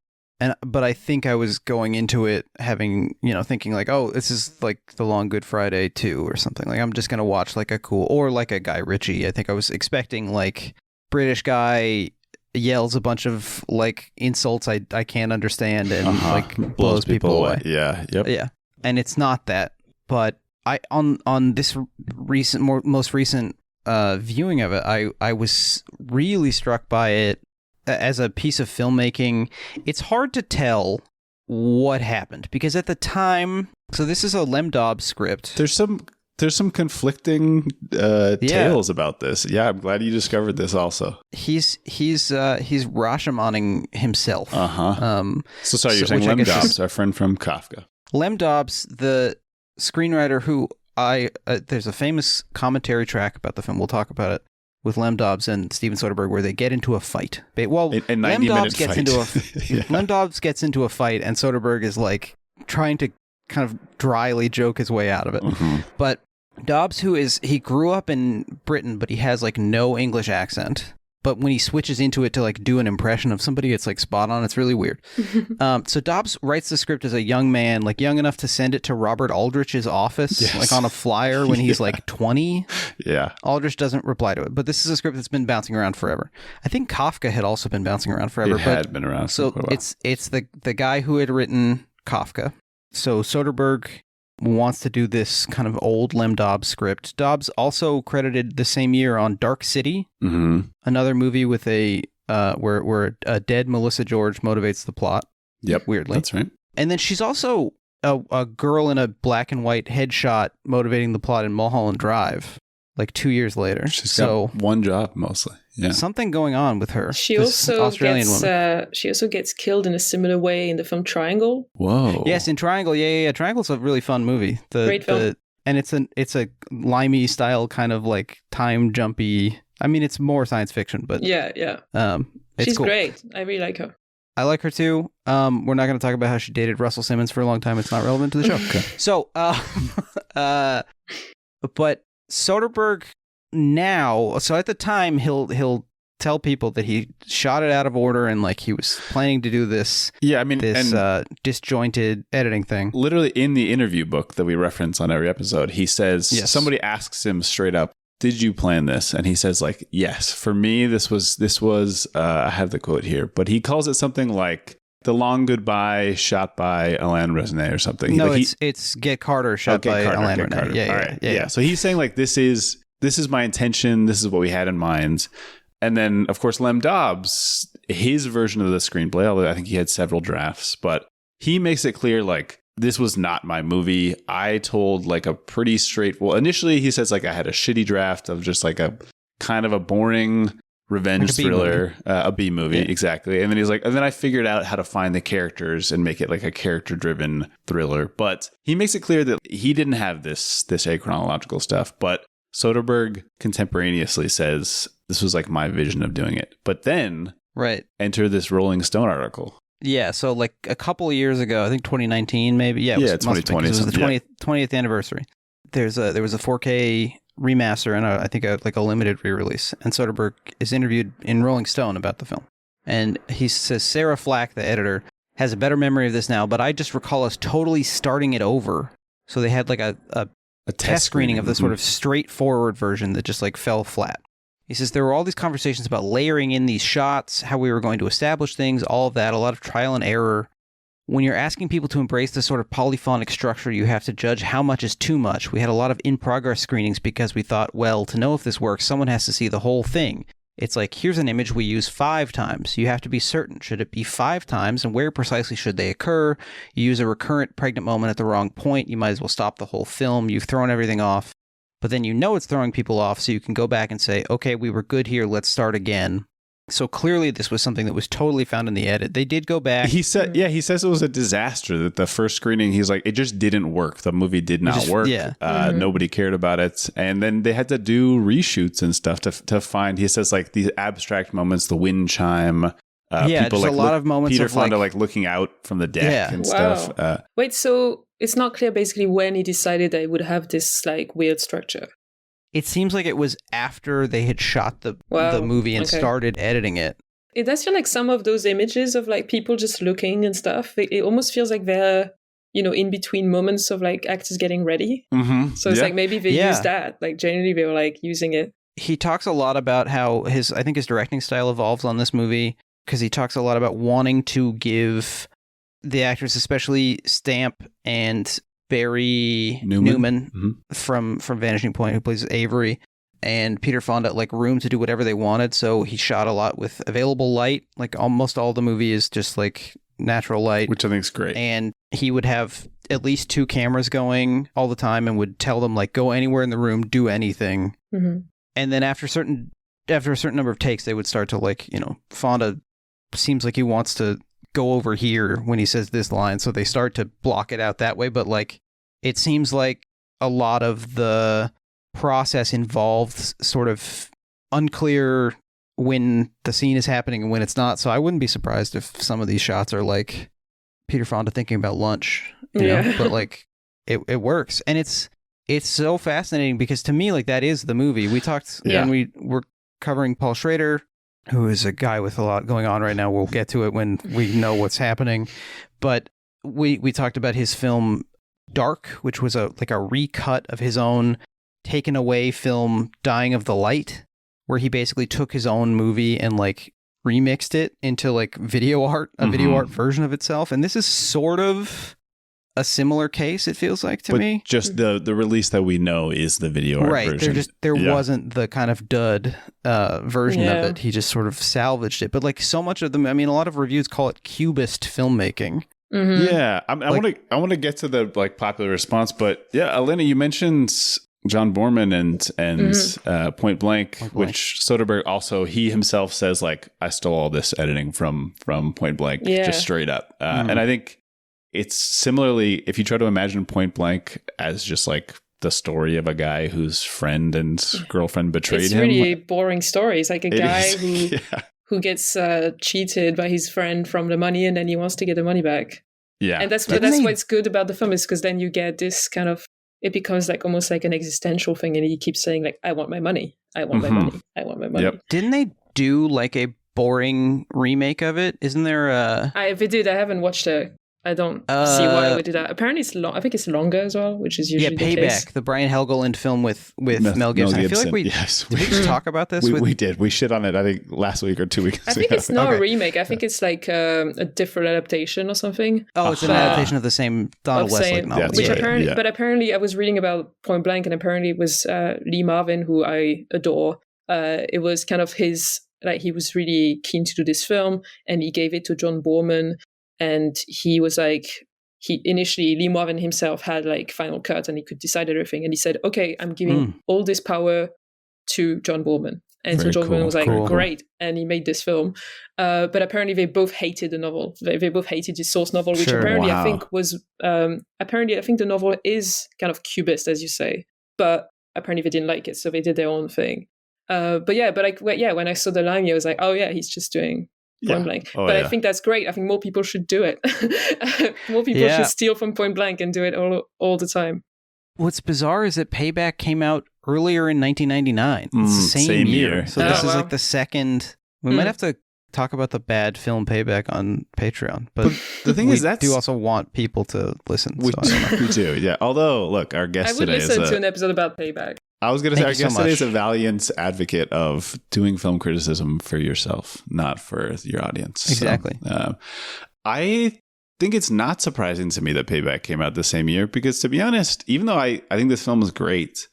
But I think I was going into it having, thinking like, oh, this is like The Long Good Friday 2 or something. Like I'm just gonna watch like like a Guy Ritchie. I think I was expecting like British guy yells a bunch of like insults I can't understand and like blows people away. Yeah. Yep. Yeah. And it's not that. But I on this most recent viewing of it, I was really struck by it as a piece of filmmaking. It's hard to tell what happened because at the time, so this is a Dobbs script. There's some conflicting tales about this. Yeah, I'm glad you discovered this also. He's Rashomoning himself. So sorry, you're saying Lem Dobbs, our friend from Kafka. Lem Dobbs, the screenwriter who there's a famous commentary track about the film. We'll talk about it with Lem Dobbs and Steven Soderbergh where they get into a fight. Well, Lem Dobbs gets into Lem Dobbs gets into a fight and Soderbergh is like trying to kind of dryly joke his way out of it. But Dobbs, he grew up in Britain, but he has like no English accent. But when he switches into it to like do an impression of somebody, it's like spot on. It's really weird. So Dobbs writes the script as a young man, like young enough to send it to Robert Aldrich's office, like on a flyer when he's like 20. Yeah. Aldrich doesn't reply to it. But this is a script that's been bouncing around forever. I think Kafka had also been bouncing around forever. It had been around. So it's the guy who had written Kafka. So Soderbergh wants to do this kind of old Lem Dobbs script. Dobbs also credited the same year on Dark City, another movie with where a dead Melissa George motivates the plot. Yep, weirdly, that's right. And then she's also a girl in a black and white headshot motivating the plot in Mulholland Drive, like 2 years later. She's got one job mostly. Yeah, something going on with her. She also gets killed in a similar way in the film Triangle. Whoa. Yes, in Triangle. Yeah. Triangle's a really fun movie. Great film. And it's a Limey style kind of like time jumpy. I mean, it's more science fiction, but yeah. She's cool. Great. I really like her. I like her too. We're not going to talk about how she dated Russell Simmons for a long time. It's not relevant to the show. Okay. So, but Soderbergh now, so at the time he'll tell people that he shot it out of order and like he was planning to do this. Yeah, I mean, this disjointed editing thing. Literally in the interview book that we reference on every episode, he says, somebody asks him straight up, did you plan this? And he says like, yes, for me, this was, I have the quote here, but he calls it something like The Long Goodbye shot by Alain Resnais or something. No, it's Get Carter shot by Alain Resnais. Yeah. So he's saying like, this is my intention. This is what we had in mind. And then, of course, Lem Dobbs, his version of the screenplay, although I think he had several drafts, but he makes it clear, like, this was not my movie. I told like a pretty initially he says like I had a shitty draft of just like a kind of a boring revenge thriller, a B movie. Yeah. Exactly. And then he's like, and then I figured out how to find the characters and make it like a character driven thriller. But he makes it clear that he didn't have this achronological stuff, but Soderbergh contemporaneously says this was like my vision of doing it. But then enter this Rolling Stone article. Yeah, so like a couple of years ago, I think 2019 maybe. Yeah, it 2020. It was the 20th anniversary. There was a 4K remaster and I think a limited re-release. And Soderbergh is interviewed in Rolling Stone about the film. And he says, Sarah Flack, the editor, has a better memory of this now, but I just recall us totally starting it over. So they had like a test screening of the sort of straightforward version that just like fell flat. He says there were all these conversations about layering in these shots, how we were going to establish things, all of that, a lot of trial and error. When you're asking people to embrace this sort of polyphonic structure, you have to judge how much is too much. We had a lot of in-progress screenings because we thought, well, to know if this works, someone has to see the whole thing. It's like, here's an image we use 5 times. You have to be certain. Should it be 5 times? And where precisely should they occur? You use a recurrent pregnant moment at the wrong point. You might as well stop the whole film. You've thrown everything off. But then you know it's throwing people off, so you can go back and say, okay, we were good here, let's start again. So clearly this was something that was totally found in the edit. They did go back. He says it was a disaster, that the first screening, he's like, it just didn't work. The movie did not work. Yeah. Nobody cared about it. And then they had to do reshoots and stuff to find, he says, like these abstract moments, the wind chime. People like a lot of moments Peter of Fonda like looking out from the deck and stuff. Wait, so it's not clear basically when he decided they would have this like weird structure. It seems like it was after they had shot the movie and started editing it. It does feel like some of those images of like people just looking and stuff, it almost feels like they're, in between moments of like actors getting ready. Mm-hmm. So it's like maybe they used that. Like generally they were like using it. He talks a lot about how I think his directing style evolves on this movie, because he talks a lot about wanting to give the actors, especially Stamp and Barry Newman from Vanishing Point, who plays Avery, and Peter Fonda, like room to do whatever they wanted. So he shot a lot with available light. Like almost all the movie is just like natural light, which I think is great. And he would have at least 2 cameras going all the time and would tell them like, go anywhere in the room, do anything. Mm-hmm. And then after a certain number of takes, they would start to like, Fonda seems like he wants to go over here when he says this line, so they start to block it out that way. But like, it seems like a lot of the process involves sort of unclear when the scene is happening and when it's not. So I wouldn't be surprised if some of these shots are like Peter Fonda thinking about lunch, you know? But like it works. And it's so fascinating because to me, like that is the movie. We talked when we were covering Paul Schrader, who is a guy with a lot going on right now. We'll get to it when we know what's happening. But we talked about his film Dark, which was a recut of his own taken away film Dying of the Light, where he basically took his own movie and like remixed it into like video art, video art version of itself. And this is sort of a similar case, it feels like to me. Just the release that we know is the video art version. There wasn't the kind of dud version of it. He just sort of salvaged it. But like so much of them, I mean, a lot of reviews call it cubist filmmaking. Mm-hmm. Yeah, I want to get to the like popular response, but yeah, Elena, you mentioned John Boorman and Point Blank, which Soderbergh also, he himself says like, I stole all this editing from Point Blank, just straight up. And I think it's similarly, if you try to imagine Point Blank as just like the story of a guy whose friend and girlfriend betrayed him. It's really a boring story. It's like a guy who gets cheated by his friend from the money, and then he wants to get the money back. Yeah. And that's what's good about the film, is because then you get this kind of, it becomes like almost like an existential thing, and he keeps saying like, I want my money. I want my money. I want my money. Yep. Didn't they do like a boring remake of it? Isn't there a... If they did, I haven't watched it. I don't see why I would do that. Apparently it's long. I think it's longer as well, which is usually the Payback, case. the Brian Helgeland film with Mel Gibson. I feel like we yes, did we just talk about this? we did. We shit on it, I think, last week or 2 weeks ago. I think it's not a remake. I think it's like a different adaptation or something. Oh, it's an adaptation of the same Donald Westlake novel. Which apparently, but apparently I was reading about Point Blank, and apparently it was Lee Marvin, who I adore. It was kind of his, like, he was really keen to do this film, and he gave it to John Boorman, and he was like, Lee Marvin himself had like final cut and he could decide everything. And he said, okay, I'm giving all this power to John Boorman. And so John Boorman was like, great. And he made this film. But apparently they both hated the novel. They both hated the source novel, which apparently I think was, apparently I think the novel is kind of cubist, as you say, but apparently they didn't like it. So they did their own thing. But when I saw the Limey, I was like, oh yeah, he's just doing Point Blank. I think that's great. I think more people should do it. More people should steal from Point Blank and do it all the time. What's bizarre is that Payback came out earlier in 1999. It's the same year. So this is like the second. We might have to talk about the bad film Payback on Patreon. But the thing is, we do also want people to listen. We do, yeah. Although, look, our guest today is... I would listen to an episode about Payback. I was going to say, our guest today is a valiant advocate of doing film criticism for yourself, not for your audience. Exactly. So, I think it's not surprising to me that Payback came out the same year, because to be honest, even though I think this film is great,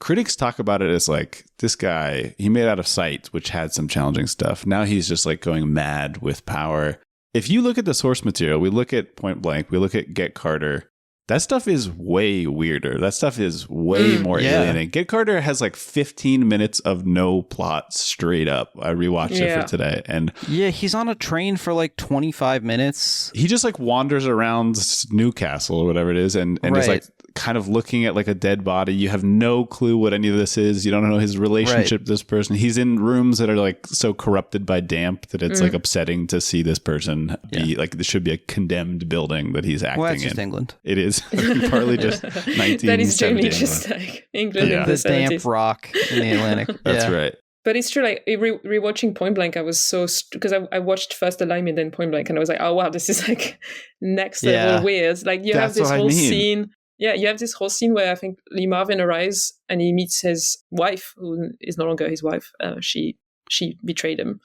critics talk about it as like, this guy, he made Out of Sight, which had some challenging stuff. Now he's just like going mad with power. If you look at the source material, we look at Point Blank, we look at Get Carter, that stuff is way weirder. That stuff is way more alienating. Get Carter has like 15 minutes of no plot straight up. I rewatched it for today. And he's on a train for like 25 minutes. He just like wanders around Newcastle or whatever it is and is like kind of looking at like a dead body. You have no clue what any of this is. You don't know his relationship to this person. He's in rooms that are like so corrupted by damp that it's like upsetting to see this person be like, this should be a condemned building that he's acting that's in. just England. It is partly just 1970. That is generally just like England in the 70s. Damp rock in the Atlantic. That's right. But it's true, like rewatching Point Blank, I was so because I watched first the Limey and then Point Blank, and I was like, oh wow, this is like next level weird. Like you have this whole scene. Yeah, you have this whole scene where I think Lee Marvin arrives and he meets his wife, who is no longer his wife. She betrayed him,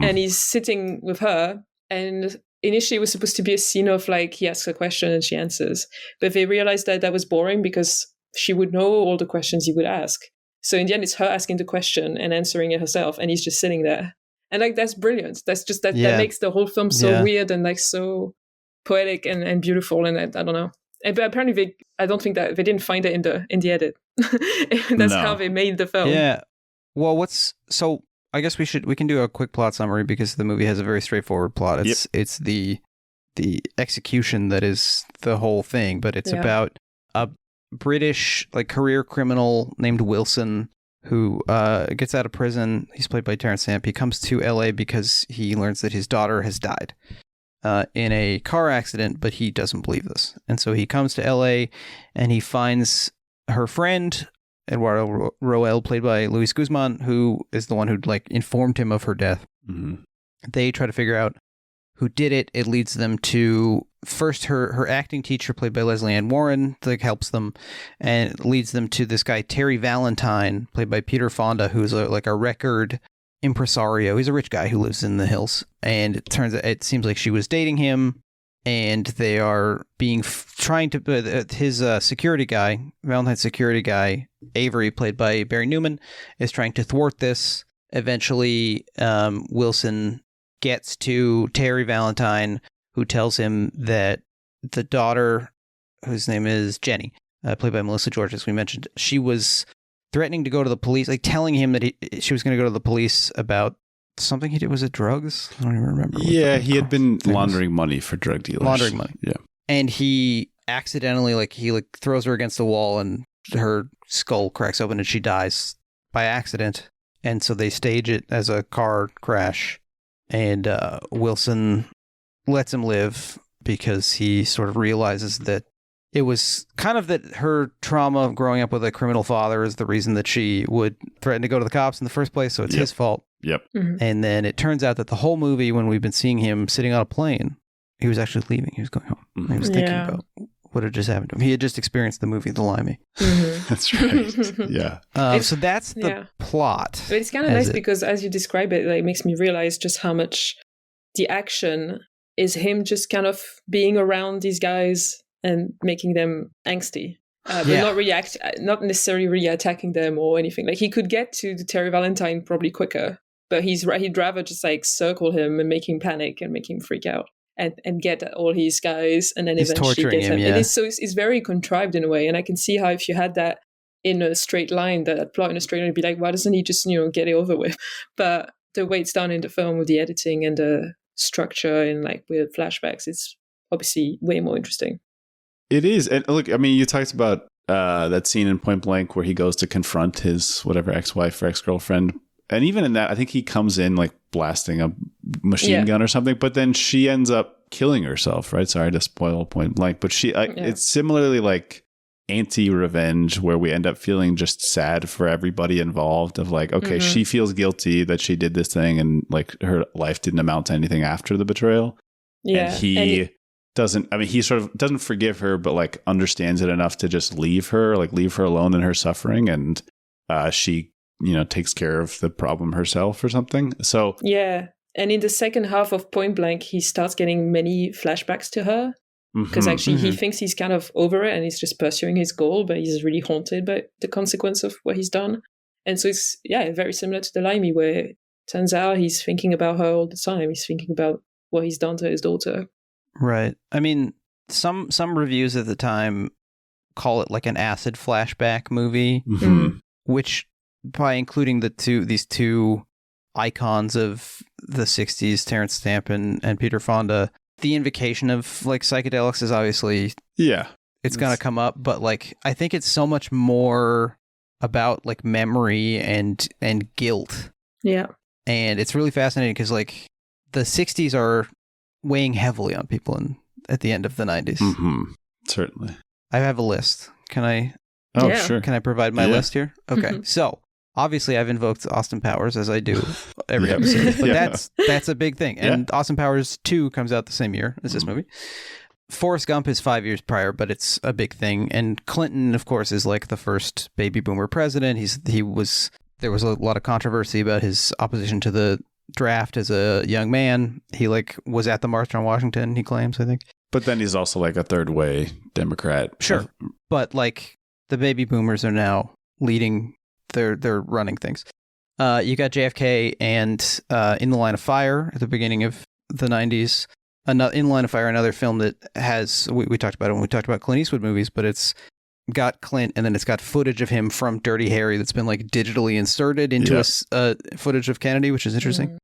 and he's sitting with her. And initially, it was supposed to be a scene of like he asks a question and she answers, but they realized that was boring because she would know all the questions he would ask. So in the end, it's her asking the question and answering it herself, and he's just sitting there. And like that's brilliant. That's just that makes the whole film so weird and like so poetic and beautiful. And I don't know. But apparently, I don't think that they didn't find it in the edit. That's how they made the film. Yeah. Well, I guess we can do a quick plot summary because the movie has a very straightforward plot. It's the execution that is the whole thing, but it's about a British like career criminal named Wilson who gets out of prison. He's played by Terence Stamp. He comes to LA because he learns that his daughter has died in a car accident, but he doesn't believe this. And so he comes to LA and he finds her friend, Eduardo Roel, played by Luis Guzman, who is the one who like informed him of her death. Mm-hmm. They try to figure out who did it. It leads them to first her acting teacher, played by Leslie Ann Warren, like helps them, and it leads them to this guy Terry Valentine, played by Peter Fonda, who's like a record impresario. He's a rich guy who lives in the hills, and it seems like she was dating him, and they are trying to his security guy, Valentine's security guy Avery, played by Barry Newman, is trying to thwart this. Eventually, Wilson gets to Terry Valentine, who tells him that the daughter, whose name is Jenny, played by Melissa George, as we mentioned, she was threatening to go to the police, like telling him that she was going to go to the police about something he did. Was it drugs? I don't even remember. Yeah, he had been laundering money for drug dealers. Laundering money. Yeah. And he accidentally, he throws her against the wall and her skull cracks open and she dies by accident. And so they stage it as a car crash. And Wilson lets him live because he sort of realizes that it was kind of that her trauma of growing up with a criminal father is the reason that she would threaten to go to the cops in the first place. So it's his fault. Yep. And then it turns out that the whole movie, when we've been seeing him sitting on a plane, he was actually leaving. He was going home. Mm-hmm. He was thinking about what had just happened to him. He had just experienced the movie The Limey. That's right. Yeah. So that's the plot. But it's kind of nice because as you describe it, like, it makes me realize just how much the action is him just kind of being around these guys and making them angsty. But not necessarily really attacking them or anything. Like, he could get to the Terry Valentine probably quicker, but he'd rather just like circle him and make him panic and make him freak out and get all his guys and then eventually get him. Yeah. It's very contrived in a way, and I can see how if you had that in a straight line, that plot in a straight line, it'd be like, why doesn't he just get it over with? But the way it's done in the film with the editing and the structure and like with flashbacks, it's obviously way more interesting. It is. And look, I mean, you talked about that scene in Point Blank where he goes to confront his whatever ex-wife or ex-girlfriend. And even in that, I think he comes in like blasting a machine gun or something, but then she ends up killing herself, right? Sorry to spoil Point Blank, but it's similarly like anti-revenge, where we end up feeling just sad for everybody involved of like, okay, she feels guilty that she did this thing and like her life didn't amount to anything after the betrayal. Yeah. And he sort of doesn't forgive her, but like understands it enough to just leave her alone in her suffering. And she, takes care of the problem herself or something. So yeah. And in the second half of Point Blank, he starts getting many flashbacks to her because actually he thinks he's kind of over it and he's just pursuing his goal, but he's really haunted by the consequence of what he's done. And so it's, very similar to the Limey, where it turns out he's thinking about her all the time. He's thinking about what he's done to his daughter. Right. I mean, some reviews at the time call it like an acid flashback movie, which by including these two icons of the 60s, Terence Stamp and Peter Fonda, the invocation of like psychedelics is obviously it's gonna come up, but like I think it's so much more about like memory and guilt. Yeah. And it's really fascinating because like the 60s are weighing heavily on people at the end of the 90s. Certainly. I have a list. Can I? Oh, sure. Can I provide my list here? Okay. So obviously I've invoked Austin Powers, as I do every episode, but that's a big thing. And Austin Powers 2 comes out the same year as this movie. Forrest Gump is 5 years prior, but it's a big thing. And Clinton, of course, is like the first baby boomer president. There was a lot of controversy about his opposition to the draft as a young man. He like was at the March on Washington, he claims, I think. But then he's also like a third way Democrat. Sure. But like the baby boomers are now leading, they're running things. You got JFK and In the Line of Fire at the beginning of the 90s. In the Line of Fire, another film that has, we talked about it when we talked about Clint Eastwood movies, but it's got Clint and then it's got footage of him from Dirty Harry that's been like digitally inserted into footage of Kennedy, which is interesting.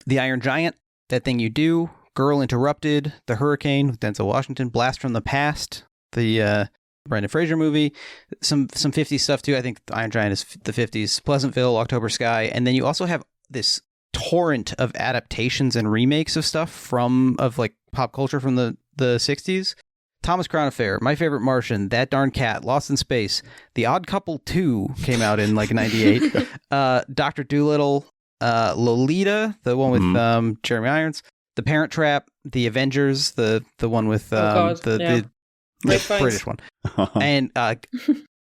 The Iron Giant, That Thing You Do, Girl Interrupted, The Hurricane with Denzel Washington, Blast from the Past, the Brendan Fraser movie, some 50s stuff too. I think Iron Giant is the 50s, Pleasantville, October Sky, and then you also have this torrent of adaptations and remakes of stuff of like pop culture from the 60s. Thomas Crown Affair, My Favorite Martian, That Darn Cat, Lost in Space, The Odd Couple 2 came out in like 98, Dr. Dolittle, Lolita, the one with Jeremy Irons, The Parent Trap, The Avengers, the one with the British one, and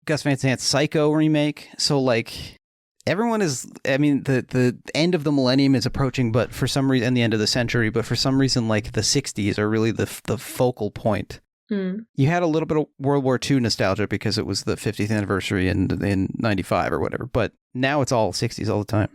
Gus Van Sant's Psycho remake. So like everyone is, I mean, the end of the millennium is approaching, but for some reason, and the end of the century, but for some reason, like the 60s are really the focal point. You had a little bit of World War II nostalgia because it was the 50th anniversary in 95 or whatever, but now it's all 60s all the time.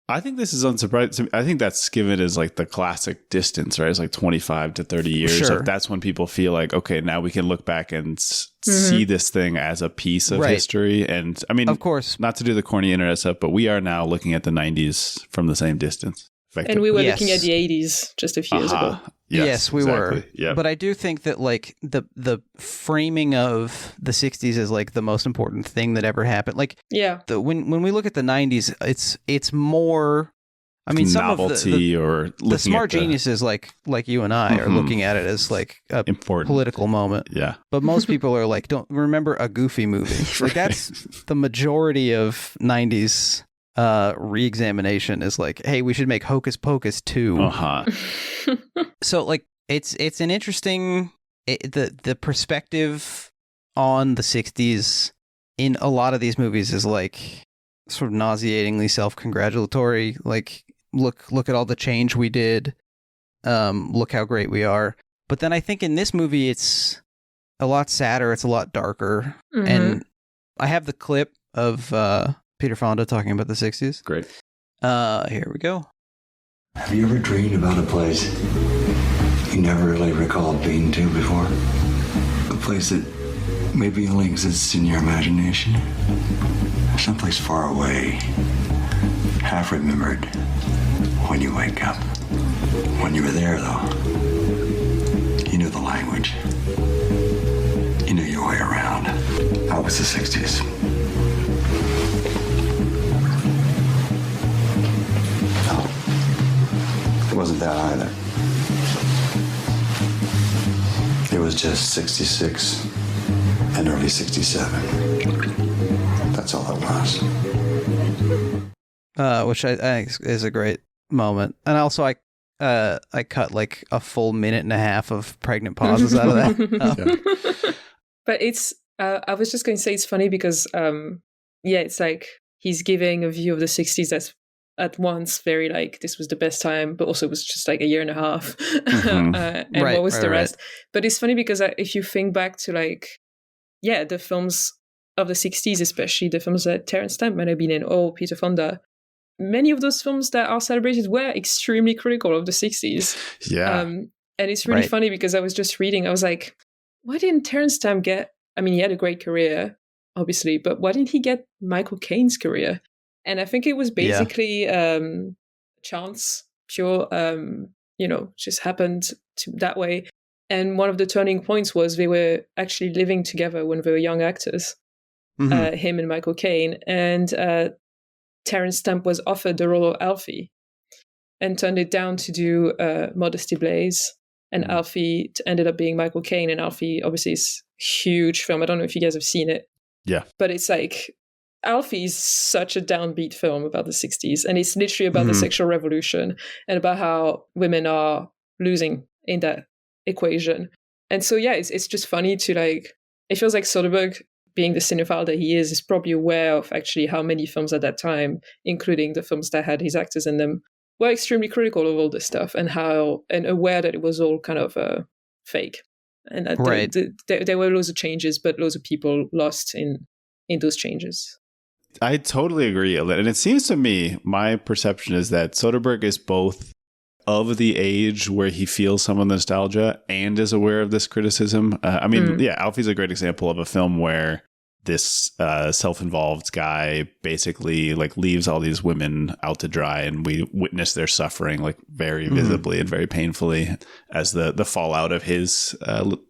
I think this is unsurprising. I think that's given as like the classic distance, right? It's like 25 to 30 years. Sure. Like that's when people feel like, okay, now we can look back and see this thing as a piece of history. And I mean, of course, not to do the corny internet stuff, but we are now looking at the 90s from the same distance. And we were looking at the 80s just a few years ago. Yes, we were. Yep. But I do think that like the framing of the 60s is like the most important thing that ever happened. Like when we look at the 90s, it's more, I mean, some novelty of the smart geniuses like you and I are looking at it as like a important political moment. Yeah. But most people are like, don't remember a Goofy movie. Like that's the majority of 90s re-examination is like, hey, we should make Hocus Pocus 2. So like it's an interesting the perspective on the 60s in a lot of these movies is like sort of nauseatingly self-congratulatory. Like look at all the change we did. Look how great we are. But then I think in this movie it's a lot sadder, it's a lot darker. And I have the clip of Peter Fonda talking about the 60s. Great. Here we go. Have you ever dreamed about a place you never really recalled being to before? A place that maybe only exists in your imagination? Someplace far away, half remembered when you wake up. When you were there, though, you knew the language. You knew your way around. That was the 60s. It wasn't that either. It was just 66 and early 67. That's all it was. Which I think is a great moment. And also I cut like a full minute and a half of pregnant pauses out of that. But it's, I was just going to say it's funny because, it's like he's giving a view of the 60s that's at once very like this was the best time, but also it was just like a year and a half. And what was the rest? But it's funny because if you think back to like, the films of the 60s, especially the films that Terence Stamp might have been in, or Peter Fonda, many of those films that are celebrated were extremely critical of the 60s. Yeah. And it's really funny because I was just reading, I was like, why didn't Terence Stamp get, I mean, he had a great career, obviously, but why didn't he get Michael Caine's career? And I think it was basically chance, pure, just happened that way. And one of the turning points was they were actually living together when they were young actors, him and Michael Caine. And Terence Stamp was offered the role of Alfie and turned it down to do Modesty Blaze. And Alfie ended up being Michael Caine. And Alfie, obviously, is a huge film. I don't know if you guys have seen it. Yeah. But it's like, Alfie is such a downbeat film about the 60s. And it's literally about the sexual revolution and about how women are losing in that equation. And so, it's just funny to like, it feels like Soderbergh, being the cinephile that he is probably aware of actually how many films at that time, including the films that had his actors in them, were extremely critical of all this stuff and aware that it was all kind of fake. And that there were loads of changes, but loads of people lost in those changes. I totally agree. And it seems to me, my perception is that Soderbergh is both of the age where he feels some of the nostalgia and is aware of this criticism. Alfie's a great example of a film where this self-involved guy basically like leaves all these women out to dry, and we witness their suffering like very visibly and very painfully as the fallout of his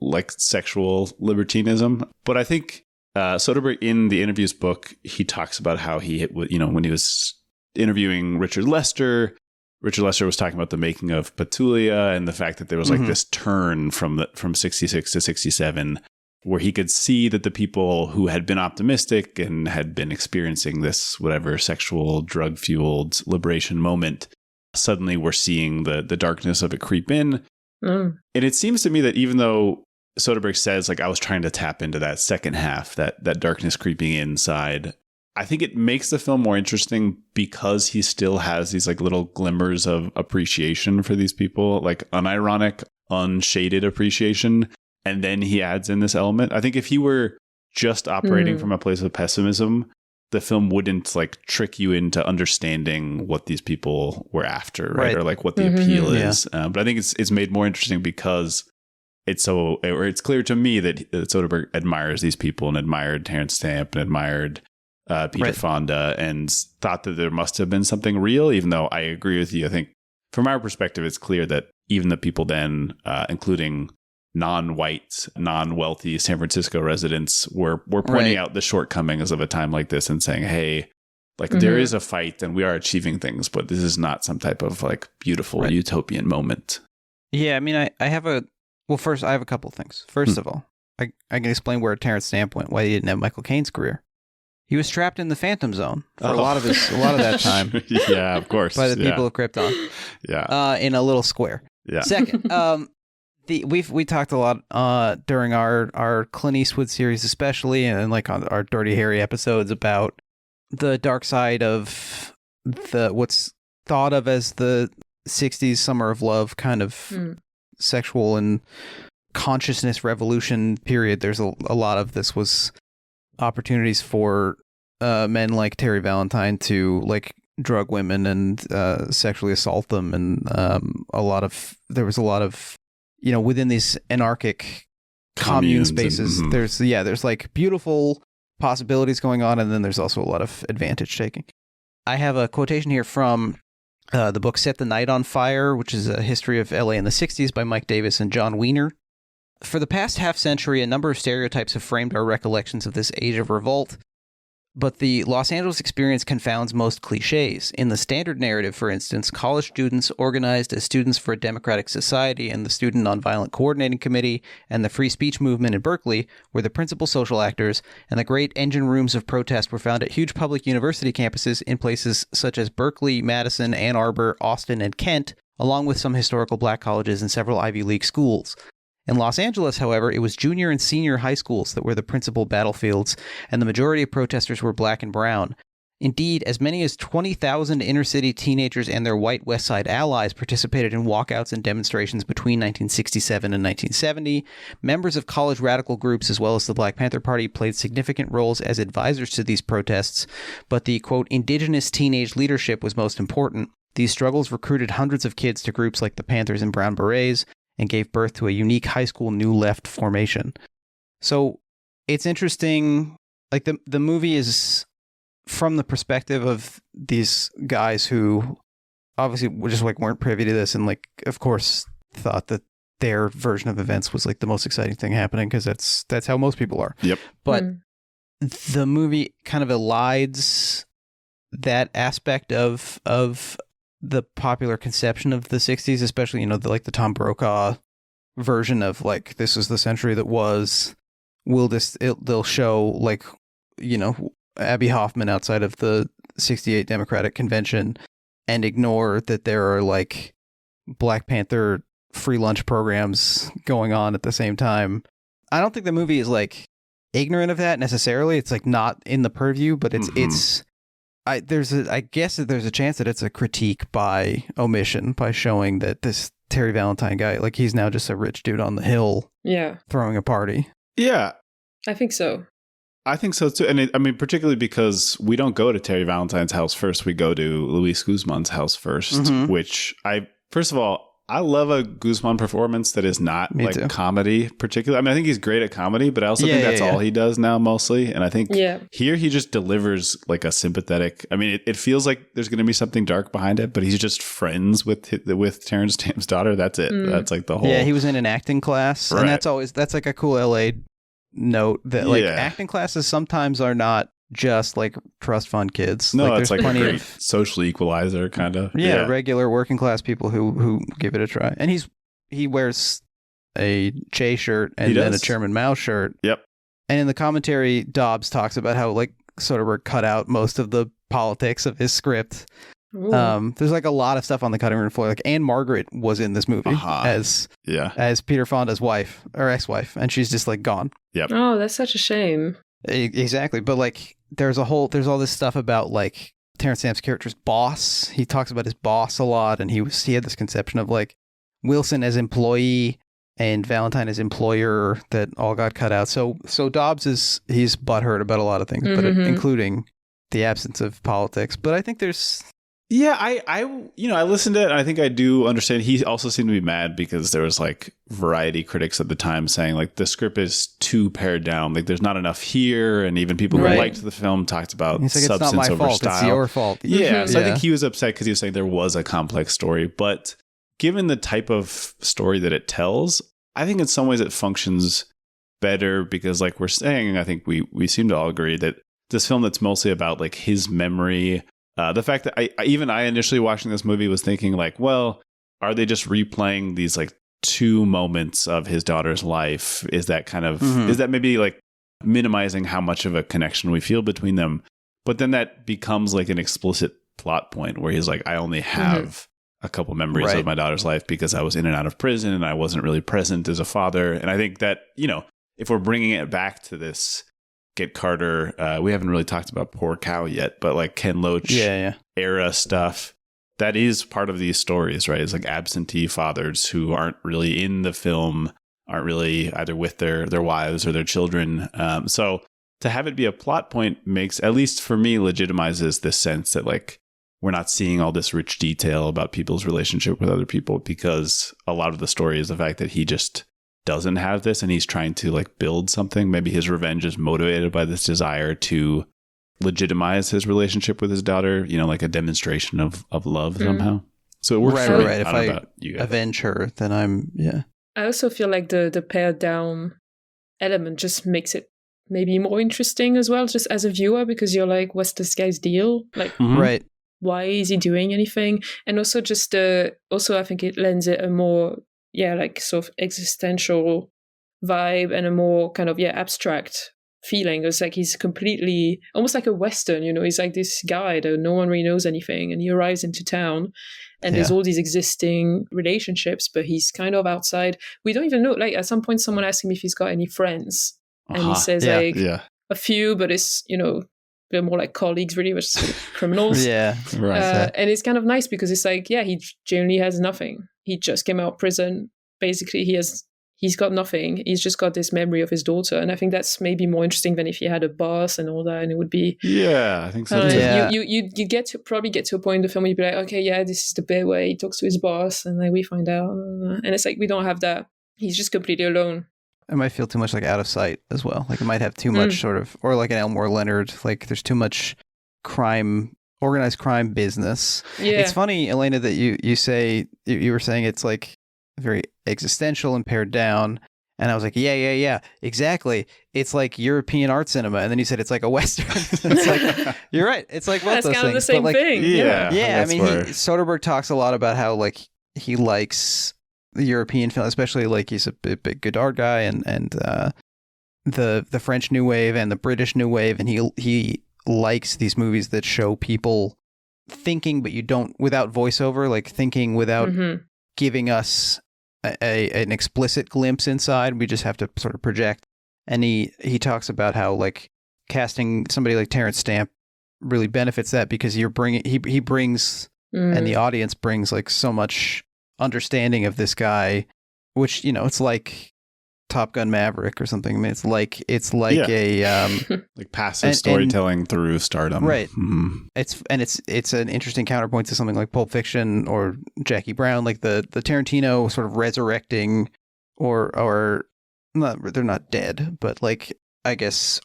like sexual libertinism. But I think Soderbergh in the interviews book, he talks about how he, when he was interviewing Richard Lester was talking about the making of Petulia and the fact that there was like this turn from 66 to 67 where he could see that the people who had been optimistic and had been experiencing this whatever sexual drug fueled liberation moment suddenly were seeing the darkness of it creep in. And it seems to me that even though Soderbergh says like I was trying to tap into that second half, that darkness creeping inside, I think it makes the film more interesting because he still has these like little glimmers of appreciation for these people, like unironic, unshaded appreciation. And then he adds in this element. I think if he were just operating from a place of pessimism, the film wouldn't like trick you into understanding what these people were after, right? Or like what the appeal is. But I think it's made more interesting because it's clear to me that Soderbergh admires these people and admired Terence Stamp and admired Peter Fonda and thought that there must have been something real, even though I agree with you. I think from our perspective, it's clear that even the people then, including non-white, non-wealthy San Francisco residents, were pointing out the shortcomings of a time like this and saying, hey, like there is a fight and we are achieving things, but this is not some type of like beautiful utopian moment. Yeah, I mean, I have a couple of things. First of all, I can explain where Terence Stamp went, why he didn't have Michael Caine's career. He was trapped in the Phantom Zone for a lot of that time. Yeah, of course. By the people of Krypton. Yeah. In a little square. Yeah. Second, we talked a lot during our Clint Eastwood series, especially, and like on our Dirty Harry episodes about the dark side of what's thought of as the 60s summer of love kind of sexual and consciousness revolution period. There's a lot of this was opportunities for men like Terry Valentine to like drug women and sexually assault them, and there was a lot of within these anarchic commune spaces. There's like beautiful possibilities going on, and then there's also a lot of advantage taking. I have a quotation here from the book Set the Night on Fire, which is a history of LA in the 60s by Mike Davis and John Wiener. For the past half century, a number of stereotypes have framed our recollections of this age of revolt, but the Los Angeles experience confounds most cliches. In the standard narrative, for instance, college students organized as Students for a Democratic Society and the Student Nonviolent Coordinating Committee and the Free Speech Movement in Berkeley were the principal social actors, and the great engine rooms of protest were found at huge public university campuses in places such as Berkeley, Madison, Ann Arbor, Austin, and Kent, along with some historical black colleges and several Ivy League schools. In Los Angeles, however, it was junior and senior high schools that were the principal battlefields, and the majority of protesters were black and brown. Indeed, as many as 20,000 inner-city teenagers and their white West Side allies participated in walkouts and demonstrations between 1967 and 1970. Members of college radical groups as well as the Black Panther Party played significant roles as advisors to these protests, but the, quote, indigenous teenage leadership was most important. These struggles recruited hundreds of kids to groups like the Panthers and Brown Berets, and gave birth to a unique high school New Left formation. So it's interesting, like the movie is from the perspective of these guys who obviously just like weren't privy to this and like, of course, thought that their version of events was like the most exciting thing happening because that's how most people are. Yep. But the movie kind of elides that aspect of the popular conception of the 60s, especially, the Tom Brokaw version of like, this is the century that was, they'll show like, Abby Hoffman outside of the 68 Democratic Convention and ignore that there are like Black Panther free lunch programs going on at the same time. I don't think the movie is like ignorant of that necessarily. It's like not in the purview, but I guess that there's a chance that it's a critique by omission, by showing that this Terry Valentine guy, like he's now just a rich dude on the hill, throwing a party. Yeah, I think so. I think so too, and particularly because we don't go to Terry Valentine's house first; we go to Luis Guzman's house first. Which first of all, I love a Guzman performance that is not comedy particularly. I mean, I think he's great at comedy, but I also think that's all he does now mostly. And I think here he just delivers like a sympathetic, I mean, it feels like there's going to be something dark behind it, but he's just friends with Terence Stamp's daughter. That's it. That's like the whole. Yeah, he was in an acting class. Right. And that's like a cool LA note that like acting classes sometimes are not just like trust fund kids. No, like, it's like plenty of social equalizer kind of. Yeah, regular working class people who give it a try. And he wears a Che shirt and then a Chairman Mao shirt. Yep. And in the commentary, Dobbs talks about how like Soderbergh cut out most of the politics of his script. There's like a lot of stuff on the cutting room floor. Like Anne Margaret was in this movie as Peter Fonda's wife or ex-wife, and she's just like gone. Yep. Oh, that's such a shame. Exactly. But like there's all this stuff about like Terence Stamp's character's boss. He talks about his boss a lot, and he had this conception of like Wilson as employee and Valentine as employer that all got cut out. So Dobbs he's butthurt about a lot of things, but including the absence of politics. But I think there's I listened to it and I think I do understand. He also seemed to be mad because there was like Variety critics at the time saying like the script is too pared down. Like there's not enough here. And even people who liked the film talked about substance over style. It's not my fault. It's your fault. Yeah. So I think he was upset because he was saying there was a complex story. But given the type of story that it tells, I think in some ways it functions better because like we're saying, I think we seem to all agree that this film that's mostly about like his memory. The fact that I initially watching this movie was thinking like, well, are they just replaying these like two moments of his daughter's life? Is that kind of, is that maybe like minimizing how much of a connection we feel between them. But then that becomes like an explicit plot point where he's like, I only have a couple memories of my daughter's life because I was in and out of prison and I wasn't really present as a father. And I think that, you know, if we're bringing it back to this Get Carter, we haven't really talked about Poor Cow yet, but like Ken Loach era stuff, that is part of these stories, right? It's like absentee fathers who aren't really in the film, aren't really either with their wives or their children. So to have it be a plot point makes, at least for me, legitimizes this sense that like we're not seeing all this rich detail about people's relationship with other people, because a lot of the story is the fact that he just doesn't have this and he's trying to like build something. Maybe his revenge is motivated by this desire to legitimize his relationship with his daughter, you know, like a demonstration of love somehow. So it works for me. Right. If I avenge her, then I also feel like the pared down element just makes it maybe more interesting as well, just as a viewer, because you're like, what's this guy's deal? Like, right. Why is he doing anything? And also just also I think it lends it a more like sort of existential vibe and a more kind of abstract feeling. It's like he's completely almost like a Western, you know, he's like this guy that no one really knows anything, and he arrives into town and there's all these existing relationships, but he's kind of outside. We don't even know, like at some point someone asked him if he's got any friends, and he says a few, but it's, you know, they're more like colleagues really, which is criminals. And it's kind of nice because it's like, he genuinely has nothing. He just came out of prison. Basically, he's got nothing. He's just got this memory of his daughter. And I think that's maybe more interesting than if he had a boss and all that. And it would be... Yeah, I think so too. You probably get to a point in the film where you'd be like, okay, this is the bit where he talks to his boss and like we find out. And it's like, we don't have that. He's just completely alone. It might feel too much like out of sight as well. Like it might have too much sort of, or like an Elmore Leonard, like there's too much organized crime business. Yeah. It's funny, Elena, that you say, you were saying it's like very existential and pared down. And I was like, yeah, exactly. It's like European art cinema. And then you said it's like a Western. It's like, you're right. It's like both that's those kind things. Of the same thing. Yeah. I mean, Soderbergh talks a lot about how like he likes the European film, especially like he's a big Godard guy, and the French New Wave and the British New Wave, and he likes these movies that show people thinking, but you don't, without voiceover, like thinking without giving us an explicit glimpse inside. We just have to sort of project. And he talks about how like casting somebody like Terence Stamp really benefits that, because he brings and the audience brings like so much understanding of this guy, which, you know, it's like Top Gun Maverick or something. I mean, it's like a like passive storytelling through stardom, right? It's an interesting counterpoint to something like Pulp Fiction or Jackie Brown, like the Tarantino sort of resurrecting or not, they're not dead, but like I guess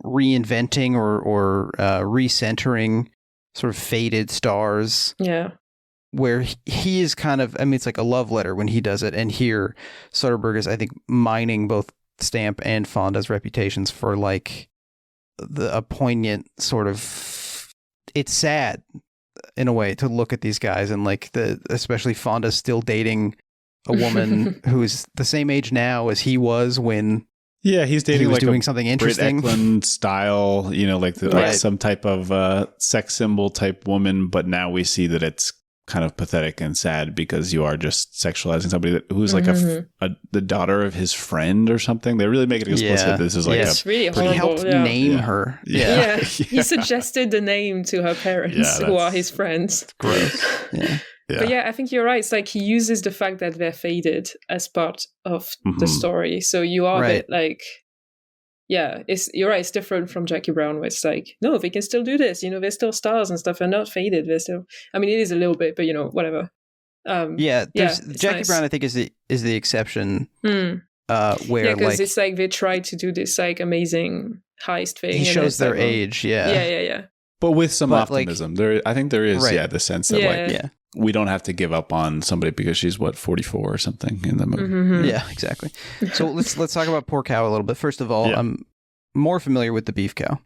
reinventing or recentering sort of faded stars. Yeah. Where he is kind of, I mean, it's like a love letter when he does it. And here, Soderbergh is, I think, mining both Stamp and Fonda's reputations for like a poignant sort of, it's sad in a way to look at these guys, and like especially Fonda's still dating a woman who's the same age now as he was when he's dating he was like doing something interesting. Britt Eklund style, you know, like like some type of sex symbol type woman, but now we see that it's kind of pathetic and sad because you are just sexualizing somebody who's like the daughter of his friend or something. They really make it explicit. This is like it's really horrible. He helped name her. Yeah. He suggested the name to her parents, who are his friends. Gross. But I think you're right. It's like he uses the fact that they're faded as part of the story. So you are a bit like, you're right. It's different from Jackie Brown, where it's like, no, they can still do this. You know, they're still stars and stuff. They're not faded. They're still. I mean, it is a little bit, but you know, whatever. Jackie Brown, I think, is the exception. Where because it's like they try to do this like amazing heist thing. He shows their age. Yeah. But with some optimism, I think there is the sense that we don't have to give up on somebody because she's 44 or something in the movie. Yeah, exactly. So let's talk about Poor Cow a little bit. First of all, I'm more familiar with the beef cow.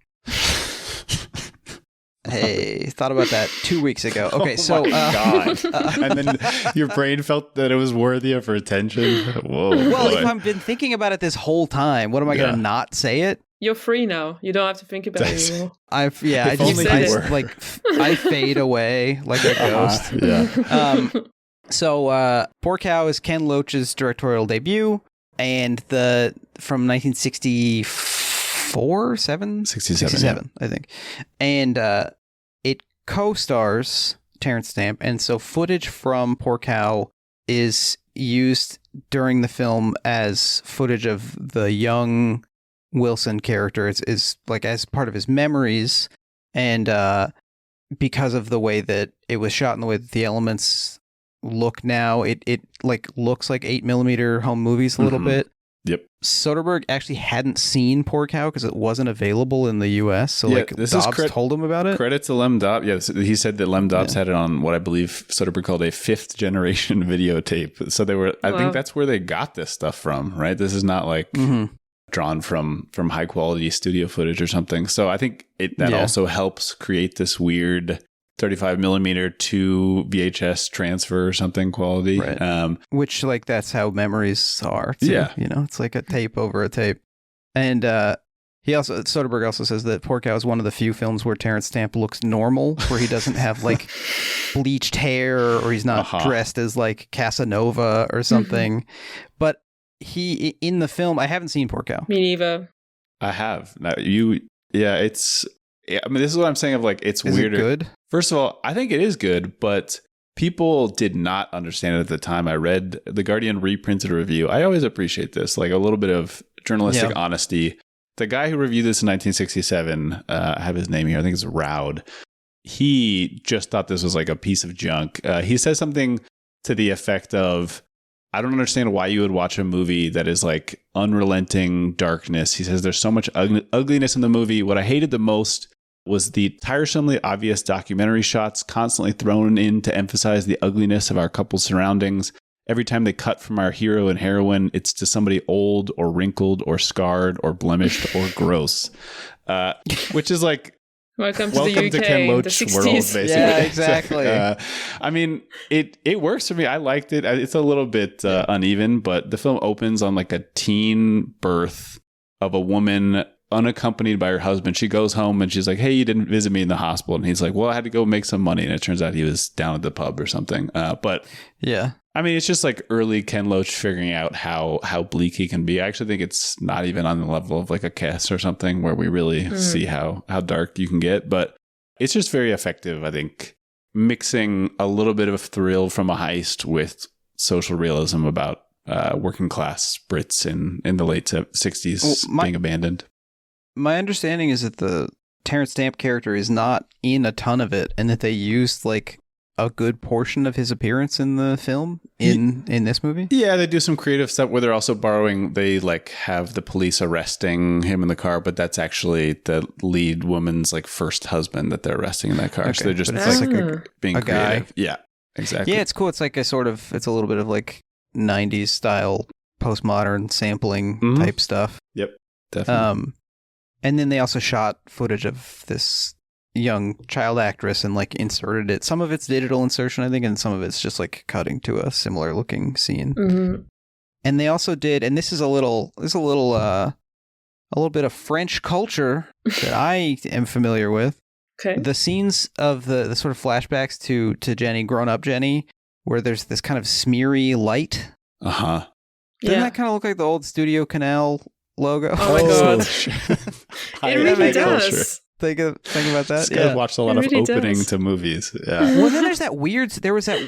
Hey, thought about that 2 weeks ago. Okay, God. And then your brain felt that it was worthy of her attention. Whoa. Well, if I've been thinking about it this whole time, what am I going to not say it? You're free now. You don't have to think about it anymore. I If only you you were. I fade away like a ghost. Yeah. So Poor Cow is Ken Loach's directorial debut, and from 1964, 67, I think, and it co-stars Terence Stamp, and so footage from Poor Cow is used during the film as footage of the young Wilson character. It's like as part of his memories, and because of the way that it was shot and the way that the elements look now, it like looks like 8mm home movies a little bit. Yep. Soderbergh actually hadn't seen Poor Cow because it wasn't available in the US. So Dobbs told him about it. Credit to Lem Dobbs. Yes, he said that Lem Dobbs had it on what I believe Soderbergh called a 5th generation videotape. So they were. I think that's where they got this stuff from, right? This is not like drawn from high quality studio footage or something. So I think that also helps create this weird 35mm to VHS transfer or something quality. Right. Which like that's how memories are too. Yeah. You know, it's like a tape over a tape. And Soderbergh also says that Poor Cow is one of the few films where Terence Stamp looks normal, where he doesn't have like bleached hair or he's not dressed as like Casanova or something. But he in the film, I haven't seen Poor Cow. Me neither. I have. Now this is what I'm saying of like it's is weirder. It good? First of all, I think it is good, but people did not understand it at the time. I read The Guardian reprinted a review. I always appreciate this, like a little bit of journalistic honesty. The guy who reviewed this in 1967, I have his name here. I think it's Roud. He just thought this was like a piece of junk. He says something to the effect of, I don't understand why you would watch a movie that is like unrelenting darkness. He says there's so much ugliness in the movie. What I hated the most was the tiresomely obvious documentary shots constantly thrown in to emphasize the ugliness of our couple's surroundings. Every time they cut from our hero and heroine, it's to somebody old or wrinkled or scarred or blemished or gross. Which is like, Welcome to the UK, to Ken Loach the 60s. world, basically. Yeah, exactly. I mean, it works for me. I liked it. It's a little bit uneven, but the film opens on like a teen birth of a woman unaccompanied by her husband. She goes home and she's like, hey, you didn't visit me in the hospital. And he's like, well, I had to go make some money. And it turns out he was down at the pub or something. But yeah, I mean, it's just like early Ken Loach figuring out how bleak he can be. I actually think it's not even on the level of like a Kiss or something where we really see how dark you can get. But it's just very effective, I think, mixing a little bit of thrill from a heist with social realism about working class Brits in the late 60s being abandoned. My understanding is that the Terence Stamp character is not in a ton of it, and that they used like a good portion of his appearance in the film in this movie. Yeah, they do some creative stuff where they're also borrowing. They like have the police arresting him in the car, but that's actually the lead woman's like first husband that they're arresting in that car. Okay. So they're just being a creative. Guy. Yeah, exactly. Yeah, it's cool. It's like it's a little bit of like 90s style postmodern sampling type stuff. Yep, definitely. And then they also shot footage of this young child actress and like inserted it. Some of it's digital insertion, I think, and some of it's just like cutting to a similar looking scene. Mm-hmm. And they also did, and this is a little bit of French culture that I am familiar with. Okay. The scenes of the sort of flashbacks to Jenny, grown up Jenny, where there's this kind of smeary light. Uh-huh. Doesn't that kind of look like the old Studio Canal logo? Oh my god. It really does. Think about that. This guy's watched a lot of opening to movies. Yeah. Well, then there's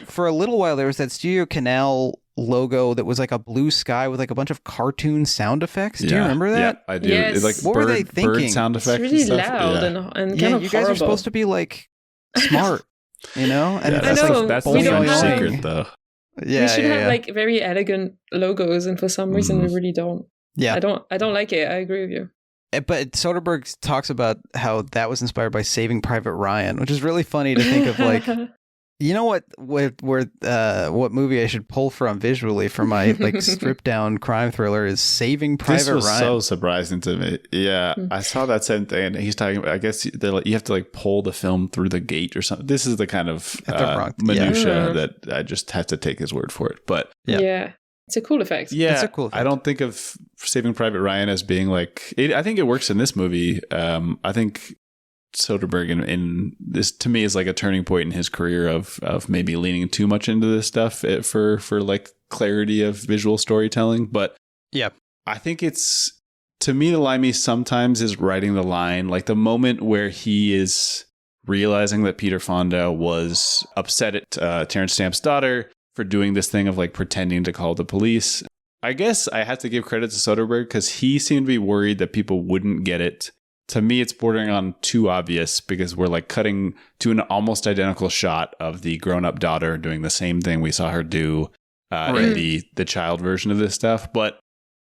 for a little while, there was that Studio Canal logo that was like a blue sky with like a bunch of cartoon sound effects. Do you remember that? Yeah, I do. Yes. It's like what were they thinking? Bird sound effects. It's really and stuff. loud and kind of you guys horrible. are supposed to be like smart, you know? And that's I know, like, that's we the don't French have- secret, though. Yeah, we should have like very elegant logos, and for some reason we really don't. Yeah. I don't like it. I agree with you. But Soderbergh talks about how that was inspired by Saving Private Ryan, which is really funny to think of. Like, you know what movie I should pull from visually for my like stripped down crime thriller is Saving Private Ryan. This was so surprising to me. Yeah, I saw that same thing, and he's talking about. I guess you have to like pull the film through the gate or something. This is the kind of minutia that I just have to take his word for it. But yeah. It's a cool effect. Yeah, It's a cool effect. I don't think of Saving Private Ryan as being like. I think it works in this movie. I think Soderbergh in this to me is like a turning point in his career of maybe leaning too much into this stuff for like clarity of visual storytelling. But Yeah. I think it's, to me, the Limey sometimes is writing the line, like the moment where he is realizing that Peter Fonda was upset at Terence Stamp's daughter for doing this thing of like pretending to call the police. I guess I have to give credit to Soderbergh because he seemed to be worried that people wouldn't get it. To me, it's bordering on too obvious because we're like cutting to an almost identical shot of the grown-up daughter doing the same thing we saw her do in the child version of this stuff. But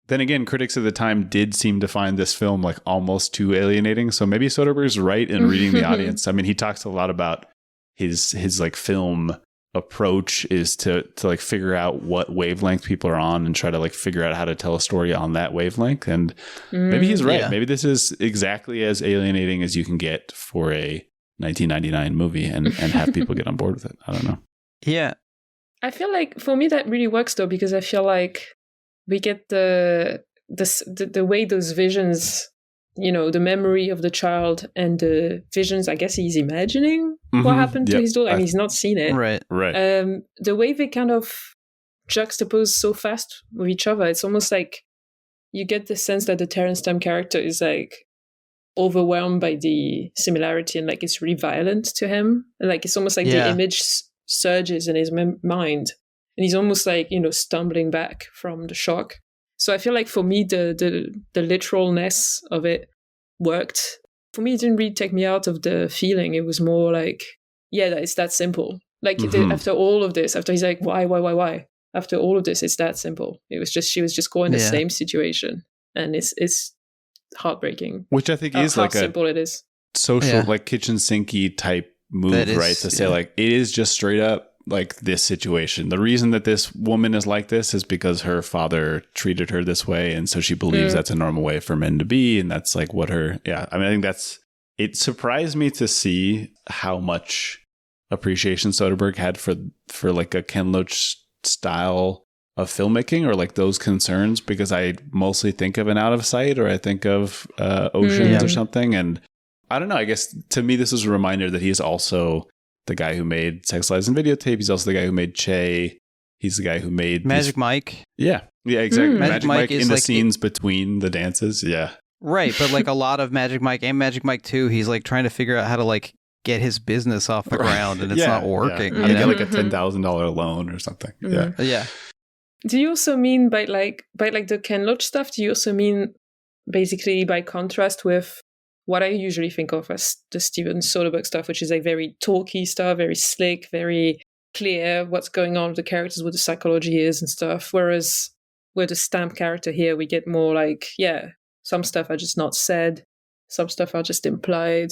then again, critics at the time did seem to find this film like almost too alienating. So maybe Soderbergh's right in reading the audience. I mean, he talks a lot about his like film approach is to like figure out what wavelength people are on and try to like figure out how to tell a story on that wavelength. And maybe he's right. Yeah. Maybe this is exactly as alienating as you can get for a 1999 movie and have people get on board with it. I don't know. Yeah. I feel like for me that really works though, because I feel like we get the way those visions, you know, the memory of the child and the visions, I guess he's imagining what happened to his daughter and he's not seen it. Right. The way they kind of juxtapose so fast with each other, it's almost like you get the sense that the Terence Stamp character is like overwhelmed by the similarity and like it's really violent to him. And like it's almost like the image surges in his mind. And he's almost like, you know, stumbling back from the shock. So I feel like for me, the literalness of it worked. For me, it didn't really take me out of the feeling. It was more like, yeah, it's that simple. Like after all of this, after he's like, why? After all of this, it's that simple. It was just, she was just caught in the same situation. And it's heartbreaking. Which I think is how like simple it is. Social, like kitchen sinky type move, right? To say like, it is just straight up like this situation. The reason that this woman is like this is because her father treated her this way. And so she believes that's a normal way for men to be. And that's like what her, I mean, I think it surprised me to see how much appreciation Soderbergh had for like a Ken Loach style of filmmaking or like those concerns, because I mostly think of an Out of Sight or I think of Oceans or something. And I don't know, I guess to me, this is a reminder that he is also the guy who made Sex, Lies, and Videotape. He's also the guy who made Che. He's the guy who made Magic Mike. Yeah, exactly. Magic Mike in the like scenes between the dances. Yeah. Right, but like a lot of Magic Mike and Magic Mike 2, he's like trying to figure out how to like get his business off the ground and it's not working. How to get like a $10,000 loan or something. Yeah. Do you also mean by the Ken Loach stuff, do you also mean basically by contrast with what I usually think of as the Steven Soderbergh stuff, which is like very talky stuff, very slick, very clear what's going on with the characters, what the psychology is and stuff. Whereas with the Stamp character here, we get more like, some stuff are just not said, some stuff are just implied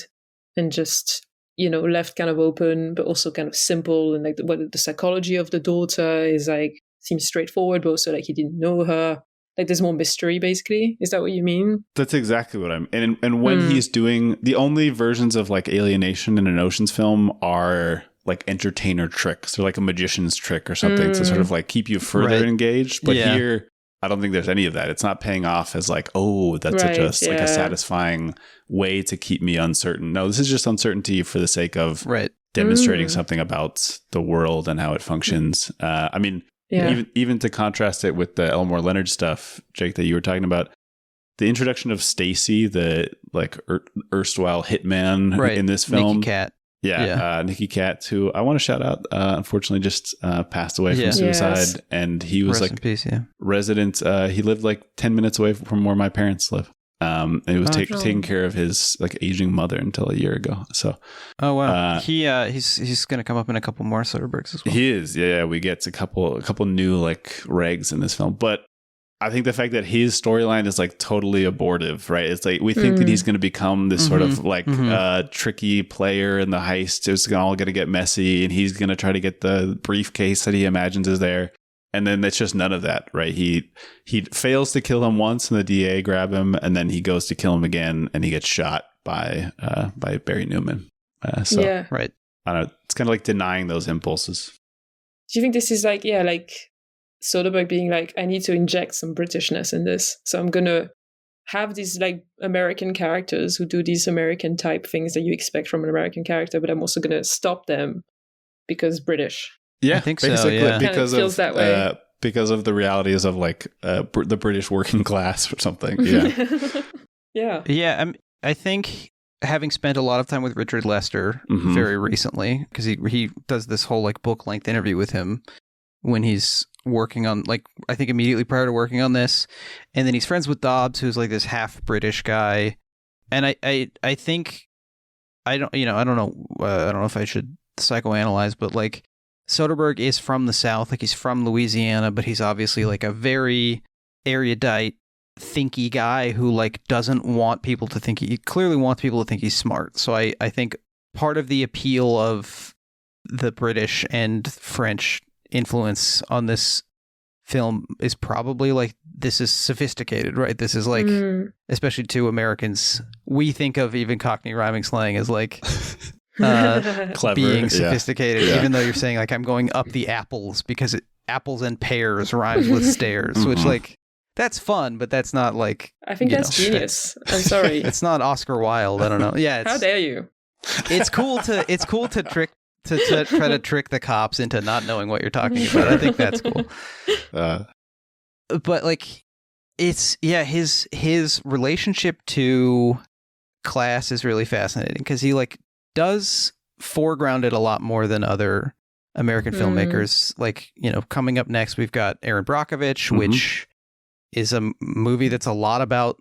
and just, you know, left kind of open, but also kind of simple. And like the psychology of the daughter is like, seems straightforward, but also like he didn't know her. Like there's more mystery, basically. Is that what you mean? That's exactly what I'm. And when he's doing the only versions of like alienation in an Ocean's film are like entertainer tricks or like a magician's trick or something to sort of like keep you further engaged. But here, I don't think there's any of that. It's not paying off as like, oh, that's such a like a satisfying way to keep me uncertain. No, this is just uncertainty for the sake of demonstrating something about the world and how it functions. I mean. Yeah. Even to contrast it with the Elmore Leonard stuff, Jake, that you were talking about, the introduction of Stacy, the like erstwhile hitman in this film, Nicky Cat, Nicky Cat, who I want to shout out. Unfortunately, just passed away from suicide, and he was Rest in peace, resident. He lived like 10 minutes away from where my parents live. And he was taking care of his like aging mother until a year ago. So, oh wow, he's going to come up in a couple more Soderberghs as well. He is, we get a couple new like regs in this film, but I think the fact that his storyline is like totally abortive, right? It's like we think that he's going to become this sort of like tricky player in the heist. It's all going to get messy, and he's going to try to get the briefcase that he imagines is there. And then it's just none of that, right? He fails to kill him once and the DA grab him, and then he goes to kill him again and he gets shot by Barry Newman. I don't know. It's kind of like denying those impulses. Do you think this is like, like Soderbergh being like, I need to inject some Britishness in this. So I'm going to have these like American characters who do these American type things that you expect from an American character, but I'm also going to stop them because British. Yeah, I think so, basically yeah. because Kinda feels that way. because of the realities of like the British working class or something. Yeah. Yeah. Yeah, I think having spent a lot of time with Richard Lester Mhm. very recently, because he does this whole like book length interview with him when he's working on, like, I think immediately prior to working on this, and then he's friends with Dobbs, who's like this half British guy, and I think I don't know if I should psychoanalyze, but like Soderbergh is from the South, like he's from Louisiana, but he's obviously like a very erudite, thinky guy who like doesn't want people to think he clearly wants people to think he's smart. So I think part of the appeal of the British and French influence on this film is probably like, this is sophisticated, right? This is like, especially to Americans, we think of even Cockney rhyming slang as like Clever, being yeah. sophisticated, Yeah. even though you're saying like, I'm going up the apples because apples and pears rhymes with stairs, which like, that's fun, but that's not like, I think you that's know, genius. I'm sorry. it's not Oscar Wilde. I don't know. Yeah, How it's, dare you? it's cool to trick to try to trick the cops into not knowing what you're talking about. I think that's cool. But like, it's his relationship to class is really fascinating because he like does foreground it a lot more than other American filmmakers. Like, you know, coming up next we've got Aaron Brockovich, which is a movie that's a lot about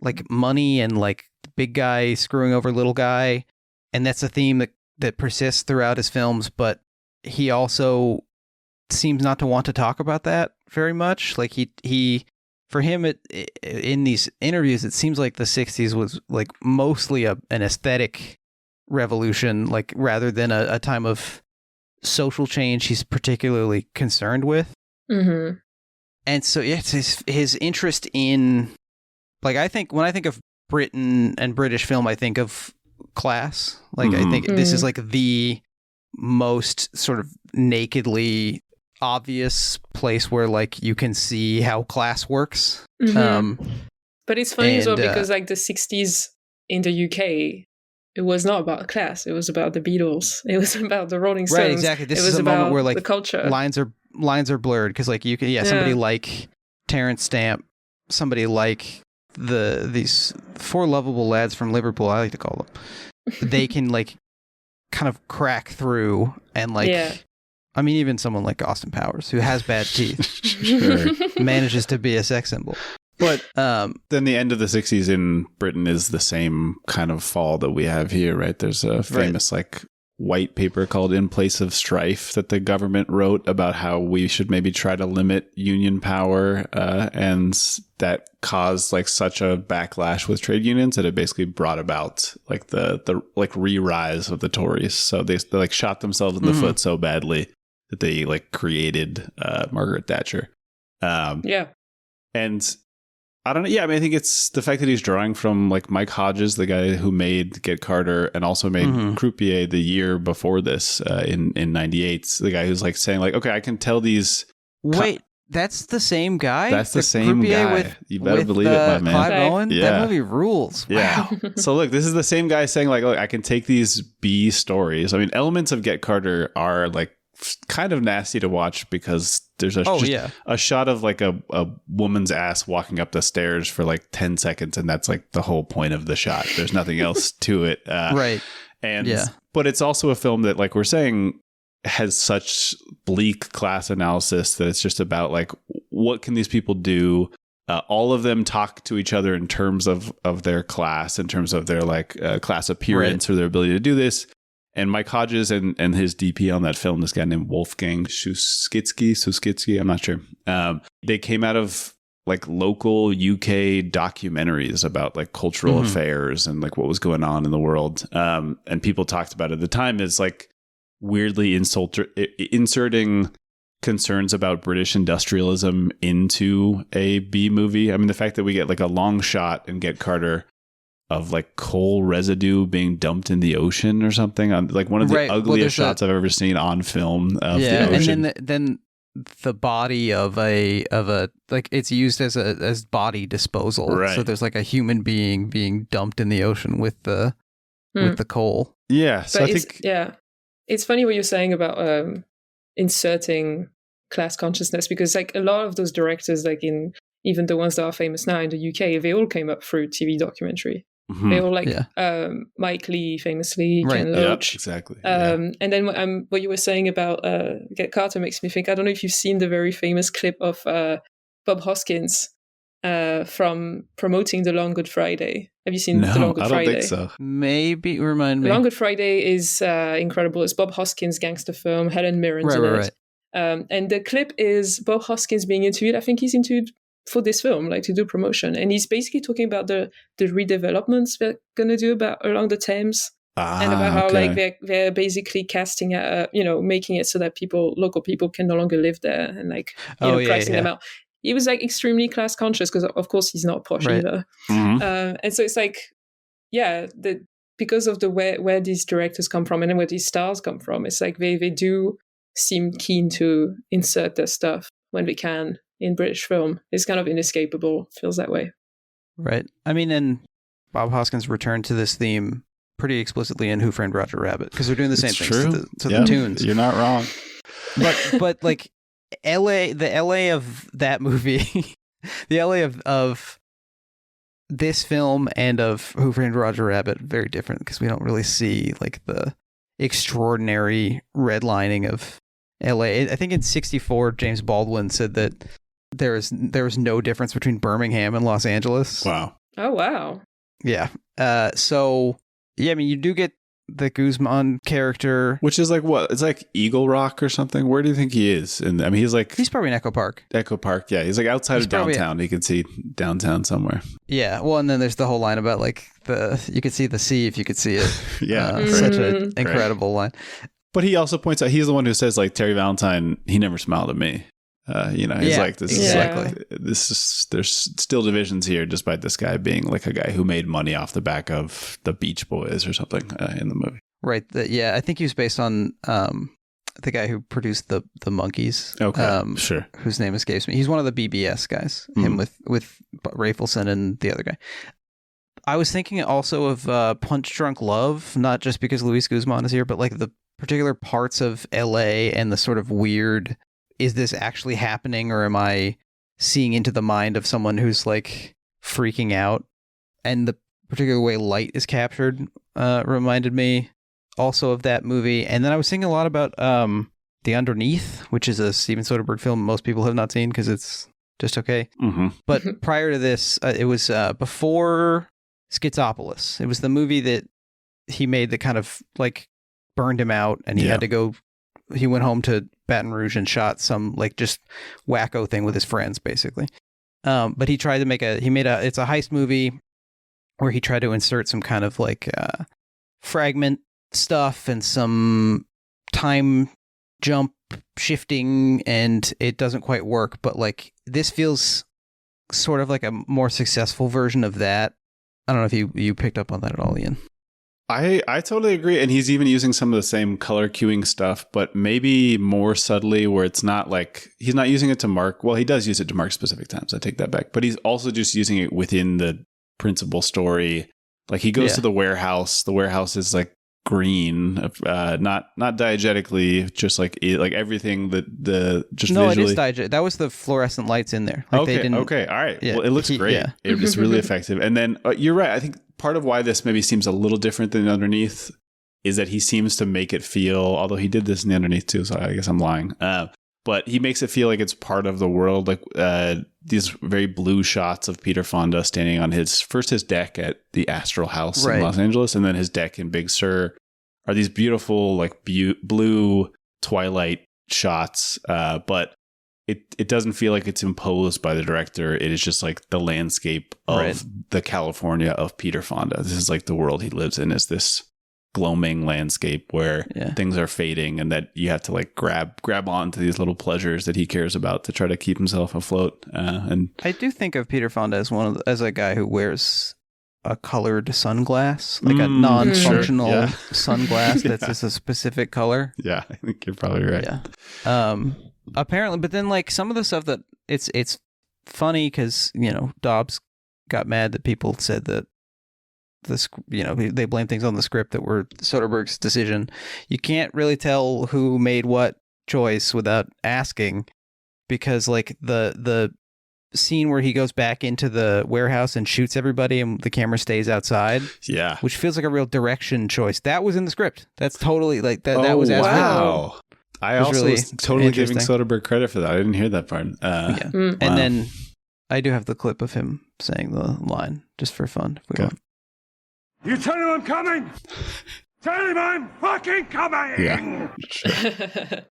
like money and like big guy screwing over little guy, and that's a theme that persists throughout his films, but he also seems not to want to talk about that very much. Like he for him, in these interviews, it seems like the 60s was like mostly an aesthetic revolution, like rather than a time of social change he's particularly concerned with. Mm-hmm. And so yeah, it's his interest in, like, I think when I think of Britain and British film, I think of class. Like, I think this is like the most sort of nakedly obvious place where like you can see how class works. But it's funny as well and, because like the 60s in the UK, it was not about class. It was about the Beatles. It was about the Rolling Stones. Right, exactly. This it is was a moment about where like the culture. lines are blurred because like you can somebody like Terence Stamp, somebody like these four lovable lads from Liverpool, I like to call them. They can like kind of crack through and like I mean, even someone like Austin Powers, who has bad teeth, manages to be a sex symbol. But then the end of the 60s in Britain is the same kind of fall that we have here, right? There's a famous like white paper called In Place of Strife that the government wrote about how we should maybe try to limit union power, and that caused like such a backlash with trade unions that it basically brought about like the like re-rise of the Tories. So they like shot themselves in the foot so badly that they like created Margaret Thatcher. And I don't know. Yeah, I mean, I think it's the fact that he's drawing from like Mike Hodges, the guy who made Get Carter and also made Croupier the year before this in 98. The guy who's like saying like, okay, I can tell these. Wait, that's the same guy? That's the same guy. You better believe it, my man. Clive Owen? Yeah. That movie rules. Yeah. Wow. So look, this is the same guy saying like, look, I can take these B stories. I mean, elements of Get Carter are like kind of nasty to watch because there's a shot of like a woman's ass walking up the stairs for like 10 seconds and that's like the whole point of the shot. There's nothing else to it. Right. And but it's also a film that, like we're saying, has such bleak class analysis that it's just about like, what can these people do? All of them talk to each other in terms of their class, in terms of their like class appearance or their ability to do this. And Mike Hodges and his DP on that film, this guy named Wolfgang Suskitsky, I'm not sure. They came out of like local UK documentaries about like cultural affairs and like what was going on in the world. And people talked about it at the time as like weirdly inserting concerns about British industrialism into a B movie. I mean, the fact that we get like a long shot and Get Carter of like coal residue being dumped in the ocean or something, on like one of the ugliest shots I've ever seen on film of the ocean. And then the body of a like it's used as body disposal. Right. So there's like a human being dumped in the ocean with the coal. Yeah. So But I think it's funny what you're saying about inserting class consciousness, because like a lot of those directors, like in even the ones that are famous now in the UK, they all came up through TV documentary. They all like Mike Lee famously, Ken Loach. exactly. And then what you were saying about Get Carter makes me think, I don't know if you've seen the very famous clip of Bob Hoskins from promoting the Long Good Friday. Have you seen the Long Good Friday? I don't think so. Maybe remind me. Long Good Friday is incredible. It's Bob Hoskins' gangster film. Helen Mirren's in it. Right. And the clip is Bob Hoskins being interviewed. I think he's interviewed for this film, like to do promotion. And he's basically talking about the redevelopments they're going to do along the Thames. And about how like they're basically casting making it so that local people can no longer live there, and like pricing them out. He was like extremely class conscious because of course he's not posh either. And so it's like, because of the where these directors come from and where these stars come from, it's like they do seem keen to insert their stuff when they can in British film. It's kind of inescapable, feels that way. Right. I mean, and Bob Hoskins returned to this theme pretty explicitly in Who Framed Roger Rabbit, because they're doing the same things to the tunes. You're not wrong. But like the LA of that movie, the LA of this film and of Who Framed Roger Rabbit, very different, because we don't really see like the extraordinary redlining of LA. I think in '64, James Baldwin said that there was no difference between Birmingham and Los Angeles. Wow. Oh, wow. Yeah. So, yeah, I mean, you do get the Guzman character. Which is like what? It's like Eagle Rock or something. Where do you think he is? And I mean, he's probably in Echo Park. Echo Park, yeah. He's like outside of downtown. You can see downtown somewhere. Yeah. Well, and then there's the whole line about like you could see the sea if you could see it. Yeah. Such an incredible line. But he also points out, he's the one who says like, Terry Valentine, he never smiled at me. He's like, this is there's still divisions here, despite this guy being like a guy who made money off the back of the Beach Boys or something in the movie. Right. I think he was based on the guy who produced the Monkees. Okay, sure. Whose name escapes me. He's one of the BBS guys. Him with Rafelson and the other guy. I was thinking also of Punch Drunk Love, not just because Luis Guzman is here, but like the particular parts of LA and the sort of weird, is this actually happening, or am I seeing into the mind of someone who's like freaking out? And the particular way light is captured reminded me also of that movie. And then I was thinking a lot about The Underneath, which is a Steven Soderbergh film most people have not seen because it's just okay. But prior to this, it was before Schizopolis. It was the movie that he made that kind of like burned him out, and he had to go. He went home to Baton Rouge and shot some like just wacko thing with his friends, basically. But he tried to it's a heist movie where he tried to insert some kind of like fragment stuff and some time jump shifting, and it doesn't quite work. But like this feels sort of like a more successful version of that. I don't know if you picked up on that at all, Ian. I totally agree. And he's even using some of the same color cueing stuff, but maybe more subtly, where it's not like he's not using it to mark. Well, he does use it to mark specific times. I take that back. But he's also just using it within the principal story. Like he goes to the warehouse. The warehouse is like green, not diegetically, just like everything that just no, visually. It is diegetic. That was the fluorescent lights in there. Like okay, all right. Yeah. Well, it looks great. Yeah. It was really effective. And then you're right. I think part of why this maybe seems a little different than Underneath is that he seems to make it feel, although he did this in the Underneath too, so I guess I'm lying. But he makes it feel like it's part of the world, like these very blue shots of Peter Fonda standing on his deck at the Astral House in Los Angeles, and then his deck in Big Sur are these beautiful like blue twilight shots. But it doesn't feel like it's imposed by the director. It is just like the landscape of the California of Peter Fonda. This is like the world he lives in, is this gloaming landscape where things are fading, and that you have to like grab onto these little pleasures that he cares about to try to keep himself afloat. And I do think of Peter Fonda as a guy who wears a colored sunglass, like a non-functional sunglass that's just a specific color. Yeah, I think you're probably right. Yeah. apparently, but then like some of the stuff that it's funny because, you know, Dobbs got mad that people said that they blame things on the script that were Soderbergh's decision. You can't really tell who made what choice without asking, because like the scene where he goes back into the warehouse and shoots everybody and the camera stays outside, which feels like a real direction choice, that was in the script. That's totally like that was as wow. I also really was totally giving Soderbergh credit for that. I didn't hear that part. And then I do have the clip of him saying the line just for fun. If we want. You tell him I'm coming! Tell him I'm fucking coming! Yeah. Sure.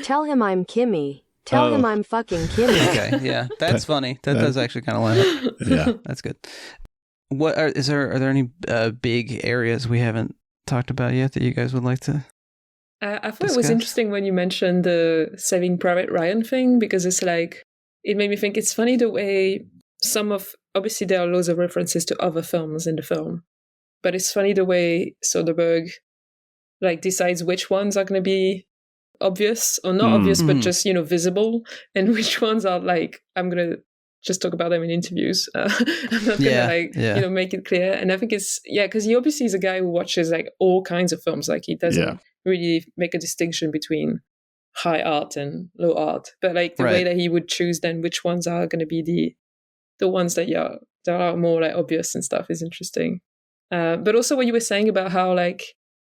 Tell him I'm Kimmy. Tell him I'm fucking Kimmy. Okay, yeah, that's funny. That does actually kind of line up. Yeah, that's good. Are there any big areas we haven't talked about yet that you guys would like to? I thought it was interesting when you mentioned the Saving Private Ryan thing, because it's like it made me think it's funny the way obviously there are loads of references to other films in the film, but it's funny the way Soderbergh like decides which ones are going to be obvious or not obvious, but just, you know, visible, and which ones are like, I'm going to just talk about them in interviews. I'm not going to you know, make it clear. And I think it's, because he obviously is a guy who watches like all kinds of films. Like he doesn't really make a distinction between high art and low art, but like the way that he would choose then which ones are going to be the ones that are more like obvious and stuff is interesting. But also what you were saying about how like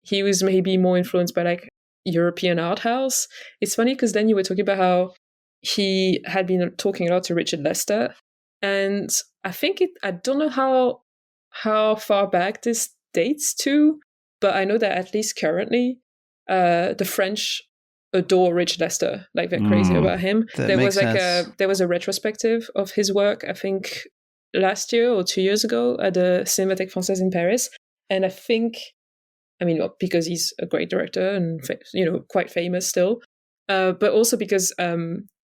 he was maybe more influenced by like European art house. It's funny because then you were talking about how he had been talking a lot to Richard Lester, and I think I don't know how far back this dates to, but I know that at least currently the French adore Richard Lester, like they're crazy about him. There was a retrospective of his work, I think last year or 2 years ago at the Cinémathèque Française in Paris, and I think, I mean, because he's a great director and you know, quite famous still, but also because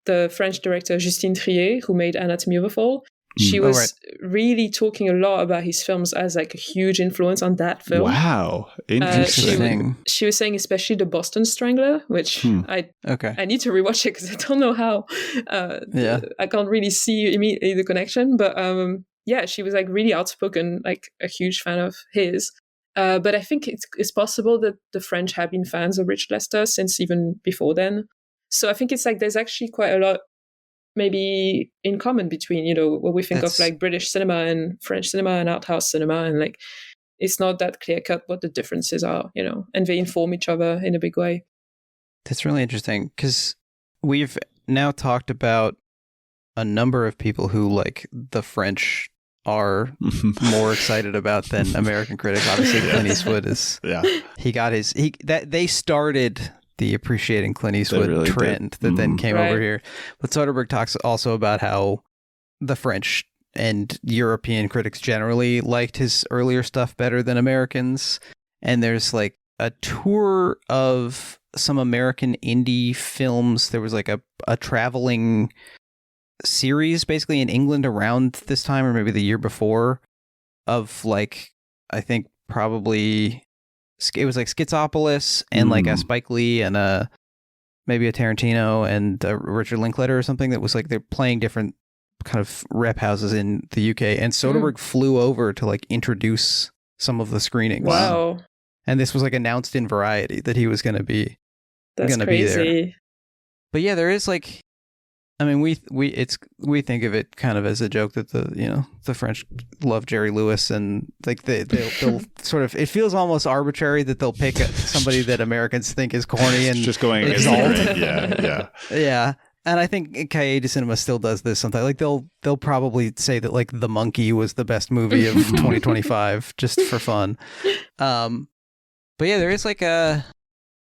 the French director Justine Triet, who made Anatomy of a Fall, she was really talking a lot about his films as like a huge influence on that film. Wow, interesting. She was saying especially The Boston Strangler, which I need to rewatch it because I don't know how. I can't really see immediately the connection, but she was like really outspoken, like a huge fan of his. But I think it's possible that the French have been fans of Richard Lester since even before then. So I think it's like there's actually quite a lot maybe in common between, you know, what we think of like British cinema and French cinema and art house cinema, and like it's not that clear cut what the differences are, you know, and they inform each other in a big way. That's really interesting because we've now talked about a number of people who like the French are more excited about than American critics. Obviously, Clint Eastwood is. They started the appreciating Clint Eastwood trend that then came over here. But Soderbergh talks also about how the French and European critics generally liked his earlier stuff better than Americans. And there's like a tour of some American indie films. There was like a traveling series basically in England around this time, or maybe the year before, of like, I think probably it was like Schizopolis and like a Spike Lee and maybe a Tarantino and a Richard Linklater or something, that was like they're playing different kind of rep houses in the UK, and Soderbergh flew over to like introduce some of the screenings. Wow. And this was like announced in Variety that he was going to be be there. But yeah, there is like, I mean, we think of it kind of as a joke that the French love Jerry Lewis, and like they'll sort of, it feels almost arbitrary that they'll pick somebody that Americans think is corny and just going exalt. Yeah. And I think Cahiers du Cinema still does this sometimes. Like they'll probably say that like The Monkey was the best movie of 2025 just for fun. But yeah, there is like I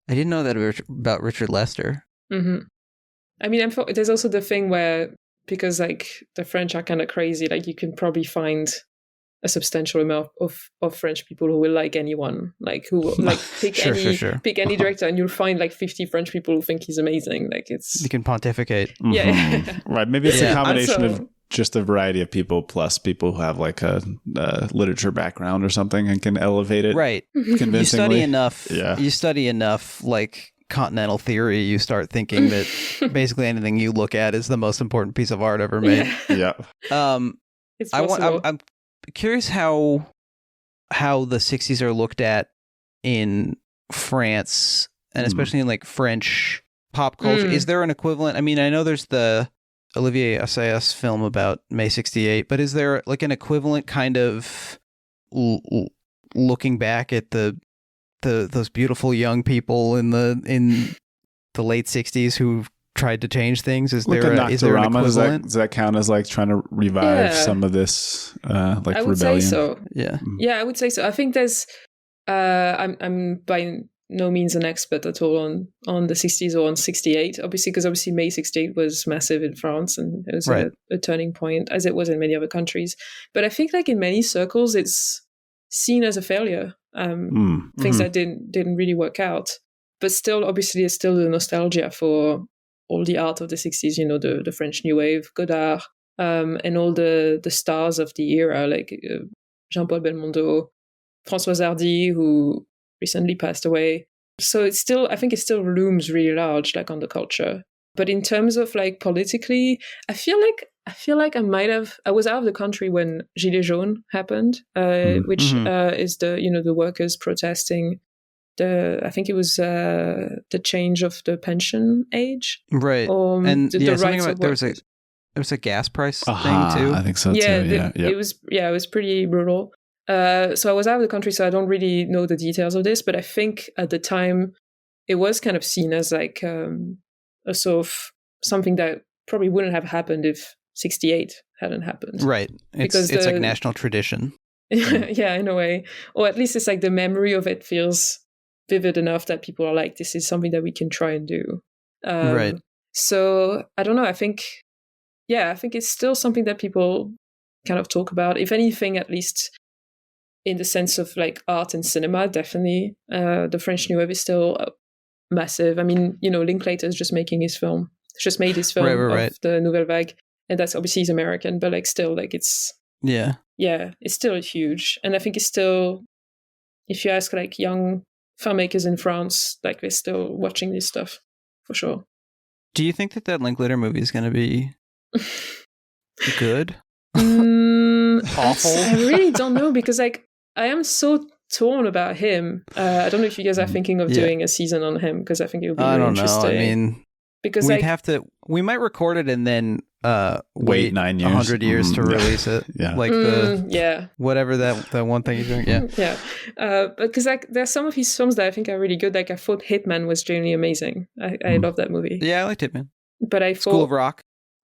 didn't know that about Richard Lester. Mm-hmm. I mean, there's also the thing where, because like the French are kind of crazy, like you can probably find a substantial amount of French people who will like anyone, like who will like pick pick any director, and you'll find like 50 French people who think he's amazing. Like you can pontificate. Yeah. Right. Maybe it's a combination of just a variety of people plus people who have like a literature background or something and can elevate it. Right. Convincingly. You study enough like continental theory, you start thinking that basically anything you look at is the most important piece of art ever made. Yeah. It's possible. I'm curious how the 60s are looked at in France, and especially in like French pop culture. Is there an equivalent? I mean, I know there's the Olivier Assayas film about May 68, but is there like an equivalent kind of looking back at those beautiful young people in the late 60s who tried to change things? Is there an equivalent? Does that count as like trying to revive some of this like I would rebellion? say so. Yeah. Yeah, I would say so. I think there's I'm by no means an expert at all on the 60s or on 68, because obviously May 68 was massive in France, and it was a turning point, as it was in many other countries. But I think like in many circles, it's seen as a failure. Things that didn't really work out. But still, obviously, there's still the nostalgia for all the art of the 60s, you know, the French New Wave, Godard, and all the stars of the era, like Jean-Paul Belmondo, Françoise Hardy, who recently passed away. So it's still, I think it still looms really large, like on the culture. But in terms of like politically, I feel like I was out of the country when Gilets jaunes happened, which is the workers protesting I think it was the change of the pension age, right? And the rights of there was a gas price thing too. I think so too. It was pretty brutal. So I was out of the country, so I don't really know the details of this, but I think at the time it was kind of seen as like a sort of something that probably wouldn't have happened if 68 hadn't happened. Right. It's like national tradition. Yeah, in a way. Or at least it's like the memory of it feels vivid enough that people are like, this is something that we can try and do. Right. So I don't know. I think it's still something that people kind of talk about. If anything, at least in the sense of like art and cinema, definitely. The French New Wave is still massive. I mean, you know, Linklater is just made his film of the Nouvelle Vague. And that's obviously he's American, but like still like it's it's still huge. And I think it's still, if you ask like young filmmakers in France, like they're still watching this stuff for sure. Do you think that Linklater movie is going to be good? Awful? I really don't know, because like I am so torn about him. I don't know if you guys are thinking of doing a season on him, because I think it would be really interesting. I mean, because we might record it and then wait 9 years, 100 years to release it. Whatever that one thing you're doing. Because like there's some of his films that I think are really good. Like I thought Hitman was genuinely amazing. I love that movie. I liked Hitman. But I thought School of Rock,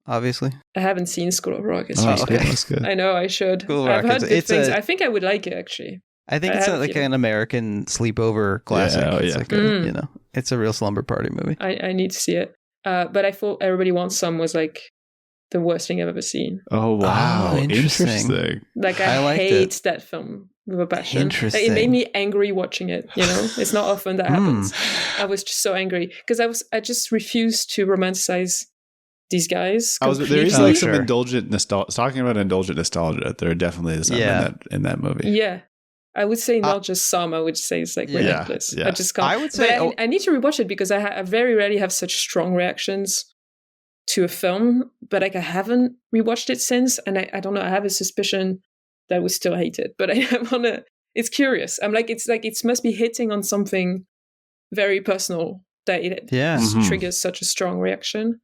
obviously. I haven't seen School of Rock. That's good. I know I should. School of Rock, I've heard good things. I think I would like it actually. I think it's like an American sleepover classic. It's like it's a real slumber party movie. I need to see it. But I thought Everybody Wants Some was like the worst thing I've ever seen. Oh wow, interesting. Like I hate that film with a passion. Interesting. Like, it made me angry watching it. You know, it's not often that happens. I was just so angry because I just refused to romanticize these guys. There is like some indulgent nostalgia. Talking about indulgent nostalgia, there definitely is some in that movie. Yeah. I would say not just some. I would say it's like ridiculous. I just can't. I would say I need to rewatch it because I very rarely have such strong reactions to a film. But like I haven't rewatched it since, and I don't know. I have a suspicion that I would still hate it. But I wanna. It's curious. I'm like it must be hitting on something very personal that it triggers such a strong reaction.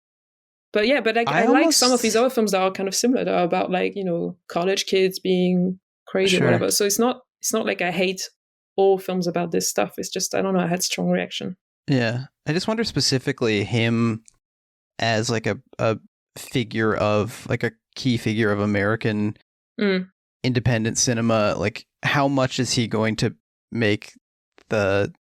But like I like some of these other films that are kind of similar. That are about like, you know, college kids being crazy or whatever. So it's not like I hate all films about this stuff. It's just, I don't know, I had strong reaction. Yeah. I just wonder specifically him as like a figure of, like a key figure of American independent cinema. Like how much is he going to make the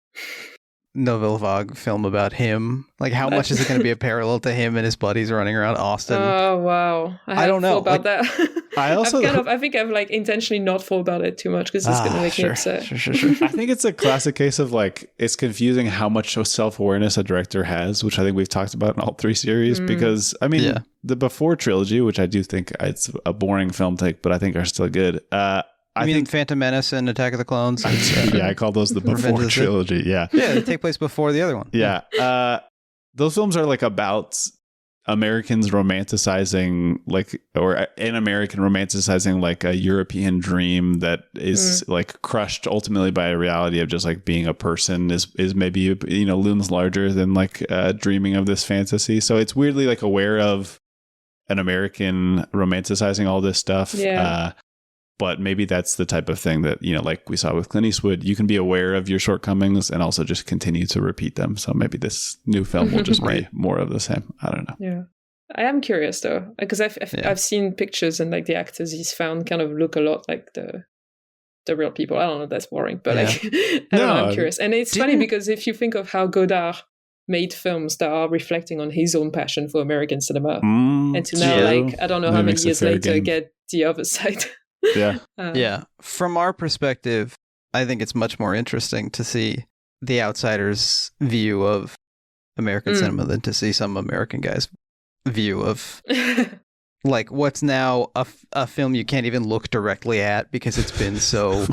Nouvelle Vague film about him? Like how much is it going to be a parallel to him and his buddies running around Austin? Oh wow, I don't know about that. I think I've like intentionally not thought about it too much because it's going to make me upset. Sure. I think it's a classic case of like it's confusing how much self-awareness a director has, which I think we've talked about in all three series. Because I mean, the Before trilogy, which I do think it's a boring film take, but I think are still good. I mean Phantom Menace and Attack of the Clones. Yeah, I call those the Revenge before of the Sith. trilogy. Yeah. Yeah, they take place before the other one. Yeah. Those films are like about Americans romanticizing or an American romanticizing like a European dream that is like crushed ultimately by a reality of just like being a person is maybe, looms larger than like dreaming of this fantasy. So it's weirdly like aware of an American romanticizing all this stuff. Yeah. But maybe that's the type of thing that, like we saw with Clint Eastwood, you can be aware of your shortcomings and also just continue to repeat them. So maybe this new film will just be more of the same. I don't know. Yeah. I am curious though, because I've seen pictures and like the actors he's found kind of look a lot like the real people. I don't know if that's boring, but like, I don't know, I'm curious. And it's funny because if you think of how Godard made films that are reflecting on his own passion for American cinema, and to now, like, I don't know how many years later, get the other side. Yeah. Yeah. From our perspective, I think it's much more interesting to see the outsider's view of American cinema than to see some American guy's view of like what's now a film you can't even look directly at because it's been so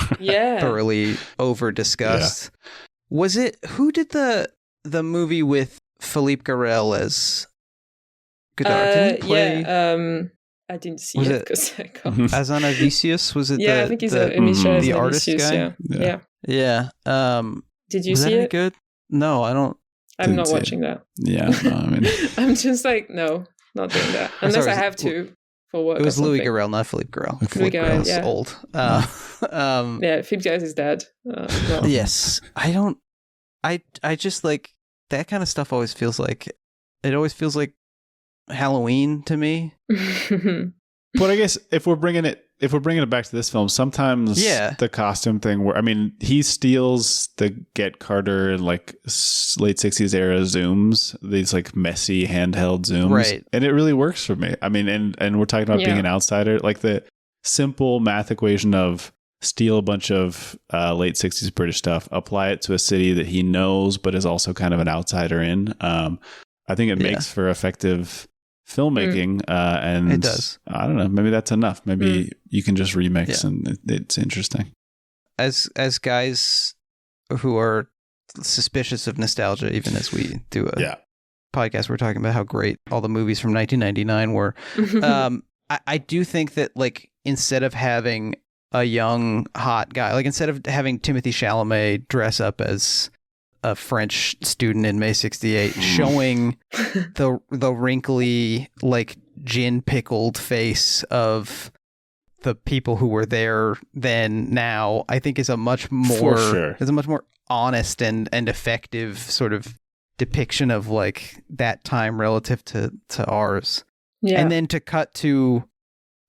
thoroughly over discussed. Yeah. Was it who did the movie with Philippe Garrel as Godard? Didn't he play? I didn't see it because I can't. Azanavicius, was it? Yeah, I think he's the artist guy. Yeah. Did you was see that any it? Good? No, I don't. I'm not watching that. Yeah, no, I mean, I'm just like not doing that unless I have to for work. It was Louis Garrel, not Philippe Garrel. Philippe Garrel is old. Yeah, Philippe Garrel is dead. No. Yes, I don't. I just like that kind of stuff. Always feels like Halloween to me. But I guess if we're bringing it back to this film, sometimes the costume thing where, I mean, he steals the Get Carter and like late 60s era zooms, these like messy handheld zooms. Right. And it really works for me. I mean, and we're talking about being an outsider, like the simple math equation of steal a bunch of late 60s British stuff, apply it to a city that he knows, but is also kind of an outsider in. I think it makes for effective filmmaking, and it does. I don't know, maybe that's enough. Maybe you can just remix and it's interesting. As guys who are suspicious of nostalgia, even as we do a podcast, we're talking about how great all the movies from 1999 were. I do think that like instead of having a young hot guy, like instead of having Timothée Chalamet dress up as a French student in May 68, showing the wrinkly, like gin pickled face of the people who were there then now, I think is a much more honest and effective sort of depiction of like that time relative to ours. Yeah. And then to cut to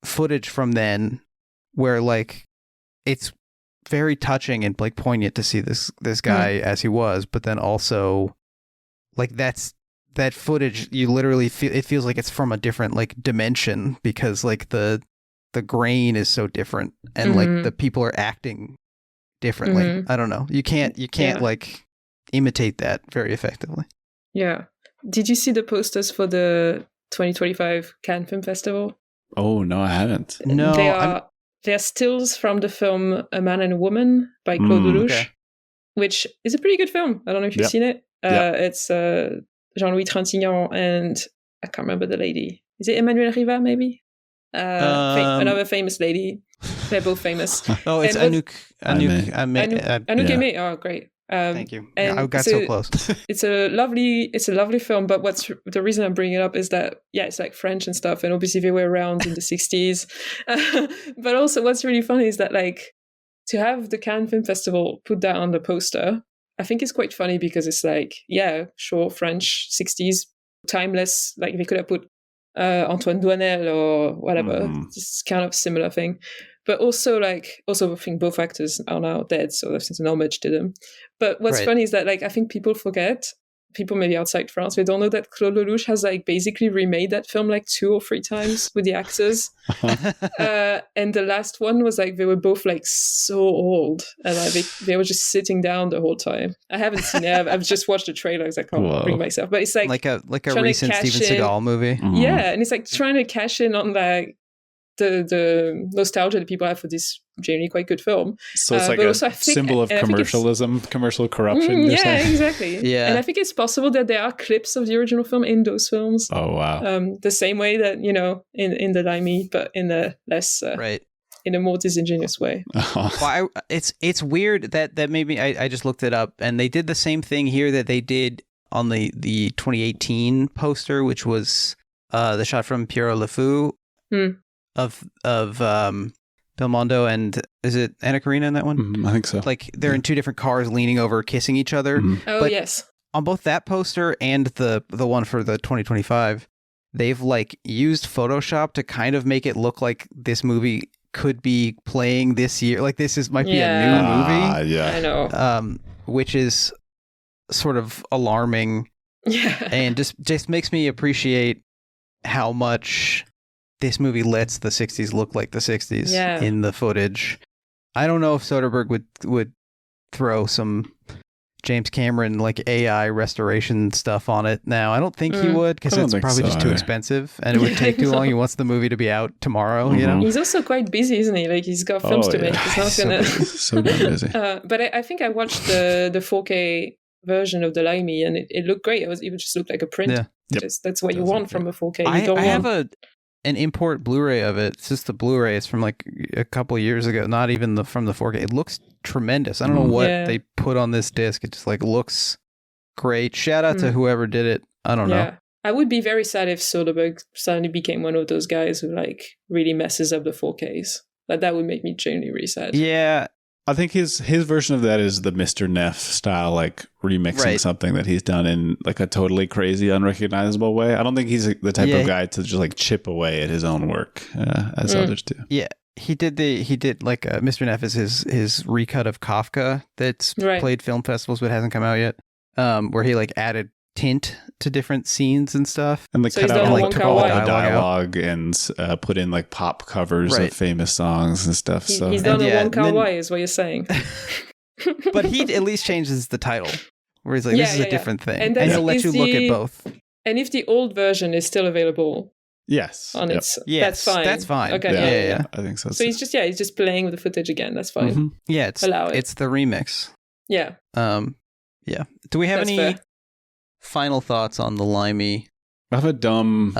footage from then where like it's very touching and like poignant to see this guy as he was, but then also like that footage, you literally feel it feels like it's from a different like dimension because like the grain is so different and like the people are acting differently. I don't know. You can't like imitate that very effectively. Yeah. Did you see the posters for the 2025 Cannes Film Festival? Oh no, I haven't. No, they're stills from the film A Man and a Woman by Claude Lelouch, which is a pretty good film. I don't know if you've seen it. It's Jean-Louis Trintignant and I can't remember the lady. Is it Emmanuelle Riva, maybe? Another famous lady. They're both famous. Oh, it's Anouk Aimée. Oh, great. Thank you. I got so close. It's a lovely film, but what's the reason I'm bringing it up is that it's like French and stuff, and obviously they were around in the 60s. But also, what's really funny is that like to have the Cannes Film Festival put that on the poster, I think it's quite funny because it's like French 60s, timeless. Like they could have put Antoine Doinel or whatever. It's kind of similar thing. But also I think both actors are now dead, so that's an homage to them. But what's funny is that like I think people maybe outside France, they don't know that Claude Lelouch has like basically remade that film like 2 or 3 times with the actors. And the last one was like they were both like so old and like they were just sitting down the whole time. I haven't seen it. I've just watched the trailer because I can't bring myself. But it's like a recent Steven Seagal movie. Yeah, and it's like trying to cash in on like the nostalgia that people have for these genuinely quite good film. So it's like but a also I think, symbol of and I think it's- commercialism, commercial corruption. you're yeah, saying? exactly. Yeah. And I think it's possible that there are clips of the original film in those films. Oh, wow. The same way that, in the Limey, but in a less, Right. in a more disingenuous way. Well, it's weird that maybe I just looked it up, and they did the same thing here that they did on the 2018 poster, which was the shot from Piero Le Fou of Belmondo and is it Anna Karina in that one? I think so. Like they're in two different cars leaning over, kissing each other. Oh, But yes. on both that poster and the one for the 2025, they've like used Photoshop to kind of make it look like this movie could be playing this year. Like might be a new movie. Yeah. I know. Which is sort of alarming Yeah. and just makes me appreciate how much this movie lets the 60s look like the 60s in the footage. I don't know if Soderbergh would throw some James Cameron like AI restoration stuff on it now. I don't think he would, because it's probably just too expensive and it would take too long. He wants the movie to be out tomorrow, you know? He's also quite busy, isn't he? Like he's got films to make. He's not gonna. So busy. But I think I watched the 4K version of the Limey, and it looked great. It would just look like a print. Yeah. Yep. That's what you want from a 4K. You I don't have want. an import Blu-ray of it. It's just the Blu-ray. It's from like a couple of years ago. Not even from the 4K. It looks tremendous. I don't know what they put on this disc. It just like looks great. Shout out to whoever did it. I don't know. I would be very sad if Soderbergh suddenly became one of those guys who like really messes up the 4Ks. Like that would make me genuinely really sad. Yeah. I think his version of that is the Mr. Neff style, like remixing something that he's done in like a totally crazy, unrecognizable way. I don't think he's the type of guy to just like chip away at his own work as others do. Yeah, he did like Mr. Neff is his recut of Kafka that's played film festivals but hasn't come out yet. Where he like added tint to different scenes and stuff, and like So cut he's out done like Wong took Kar all the Wai. dialogue and put in like pop covers of famous songs and stuff. So He's done a Wong and Kar then- Wai, is what you're saying. but he at least changes the title, where he's like, this is a different thing, and that's- he'll let is you look the- at both. And if the old version is still available yes, on its, Yes, that's fine. that's fine. Okay, Yeah. I think so. So he's just playing with the footage again. That's fine. Mhm. Yeah, Allow it. it's the remix. Yeah. Yeah. Do we have That's any fair. final thoughts on the Limey? I have a dumb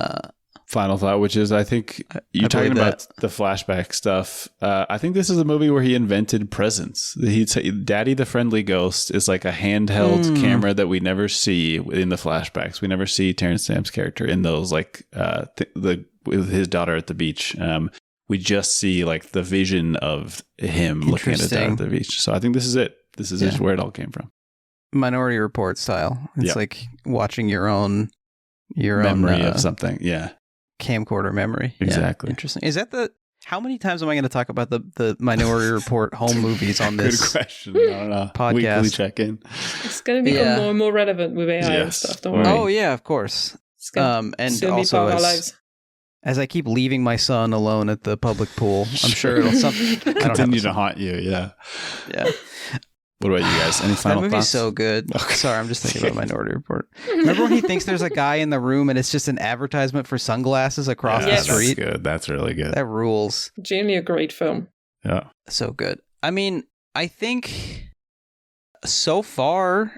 final thought, which is I think you're talking believe about the flashback stuff. I think this is a movie where he invented presence. Daddy the Friendly Ghost is like a handheld camera that we never see in the flashbacks. We never see Terence Stamp's character in those, like with his daughter at the beach. We just see like the vision of him looking at his daughter at the beach. So I think this is it. This is just where it all came from. Minority Report style. It's like watching your own Memory of something. Yeah. Camcorder memory. Exactly. Yeah. Interesting. Is that how many times am I going to talk about the Minority Report home movies on this Good question. I don't know. podcast? Weekly check-in. It's going to become more and more relevant with AI and stuff. Don't worry. Oh yeah, of course. It's going and to be also part of our lives. as I keep leaving my son alone at the public pool, I'm sure it'll continue to haunt you. Yeah. Yeah. What about you guys? Any final that movie's thoughts? so good. Okay. Sorry, I'm just thinking about Minority Report. Remember when he thinks there's a guy in the room and it's just an advertisement for sunglasses across the street? That's good. That's really good. That rules. Genuinely a great film. Yeah. So good. I mean, I think so far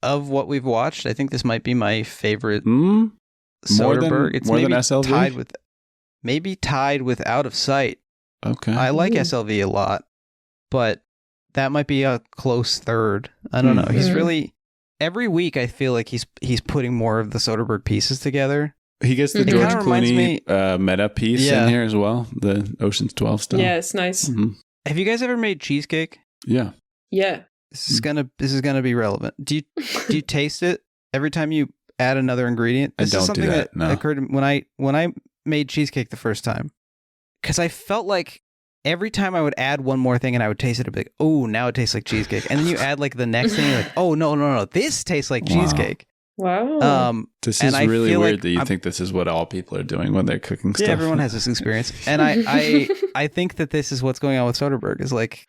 of what we've watched, I think this might be my favorite Soderbergh. It's more than maybe SLV? tied with Out of Sight. Okay. I like SLV a lot, but that might be a close third. I don't know. He's really every week. I feel like he's putting more of the Soderbergh pieces together. He gets the It George kinda reminds Clooney meta piece in here as well. The Ocean's 12 stuff. Yeah, it's nice. Mhm. Have you guys ever made cheesecake? Yeah. Yeah. This is gonna be relevant. Do you taste it every time you add another ingredient? This I don't is something do that, no. occurred to me when I made cheesecake the first time, because I felt like every time I would add one more thing and I would taste it, I'd be like, oh, now it tastes like cheesecake. And then you add like the next thing, you're like, oh no, this tastes like cheesecake. Wow. This and is I really feel weird like that you think this is what all people are doing when they're cooking stuff. Yeah, everyone has this experience, and I think that this is what's going on with Soderbergh. Is like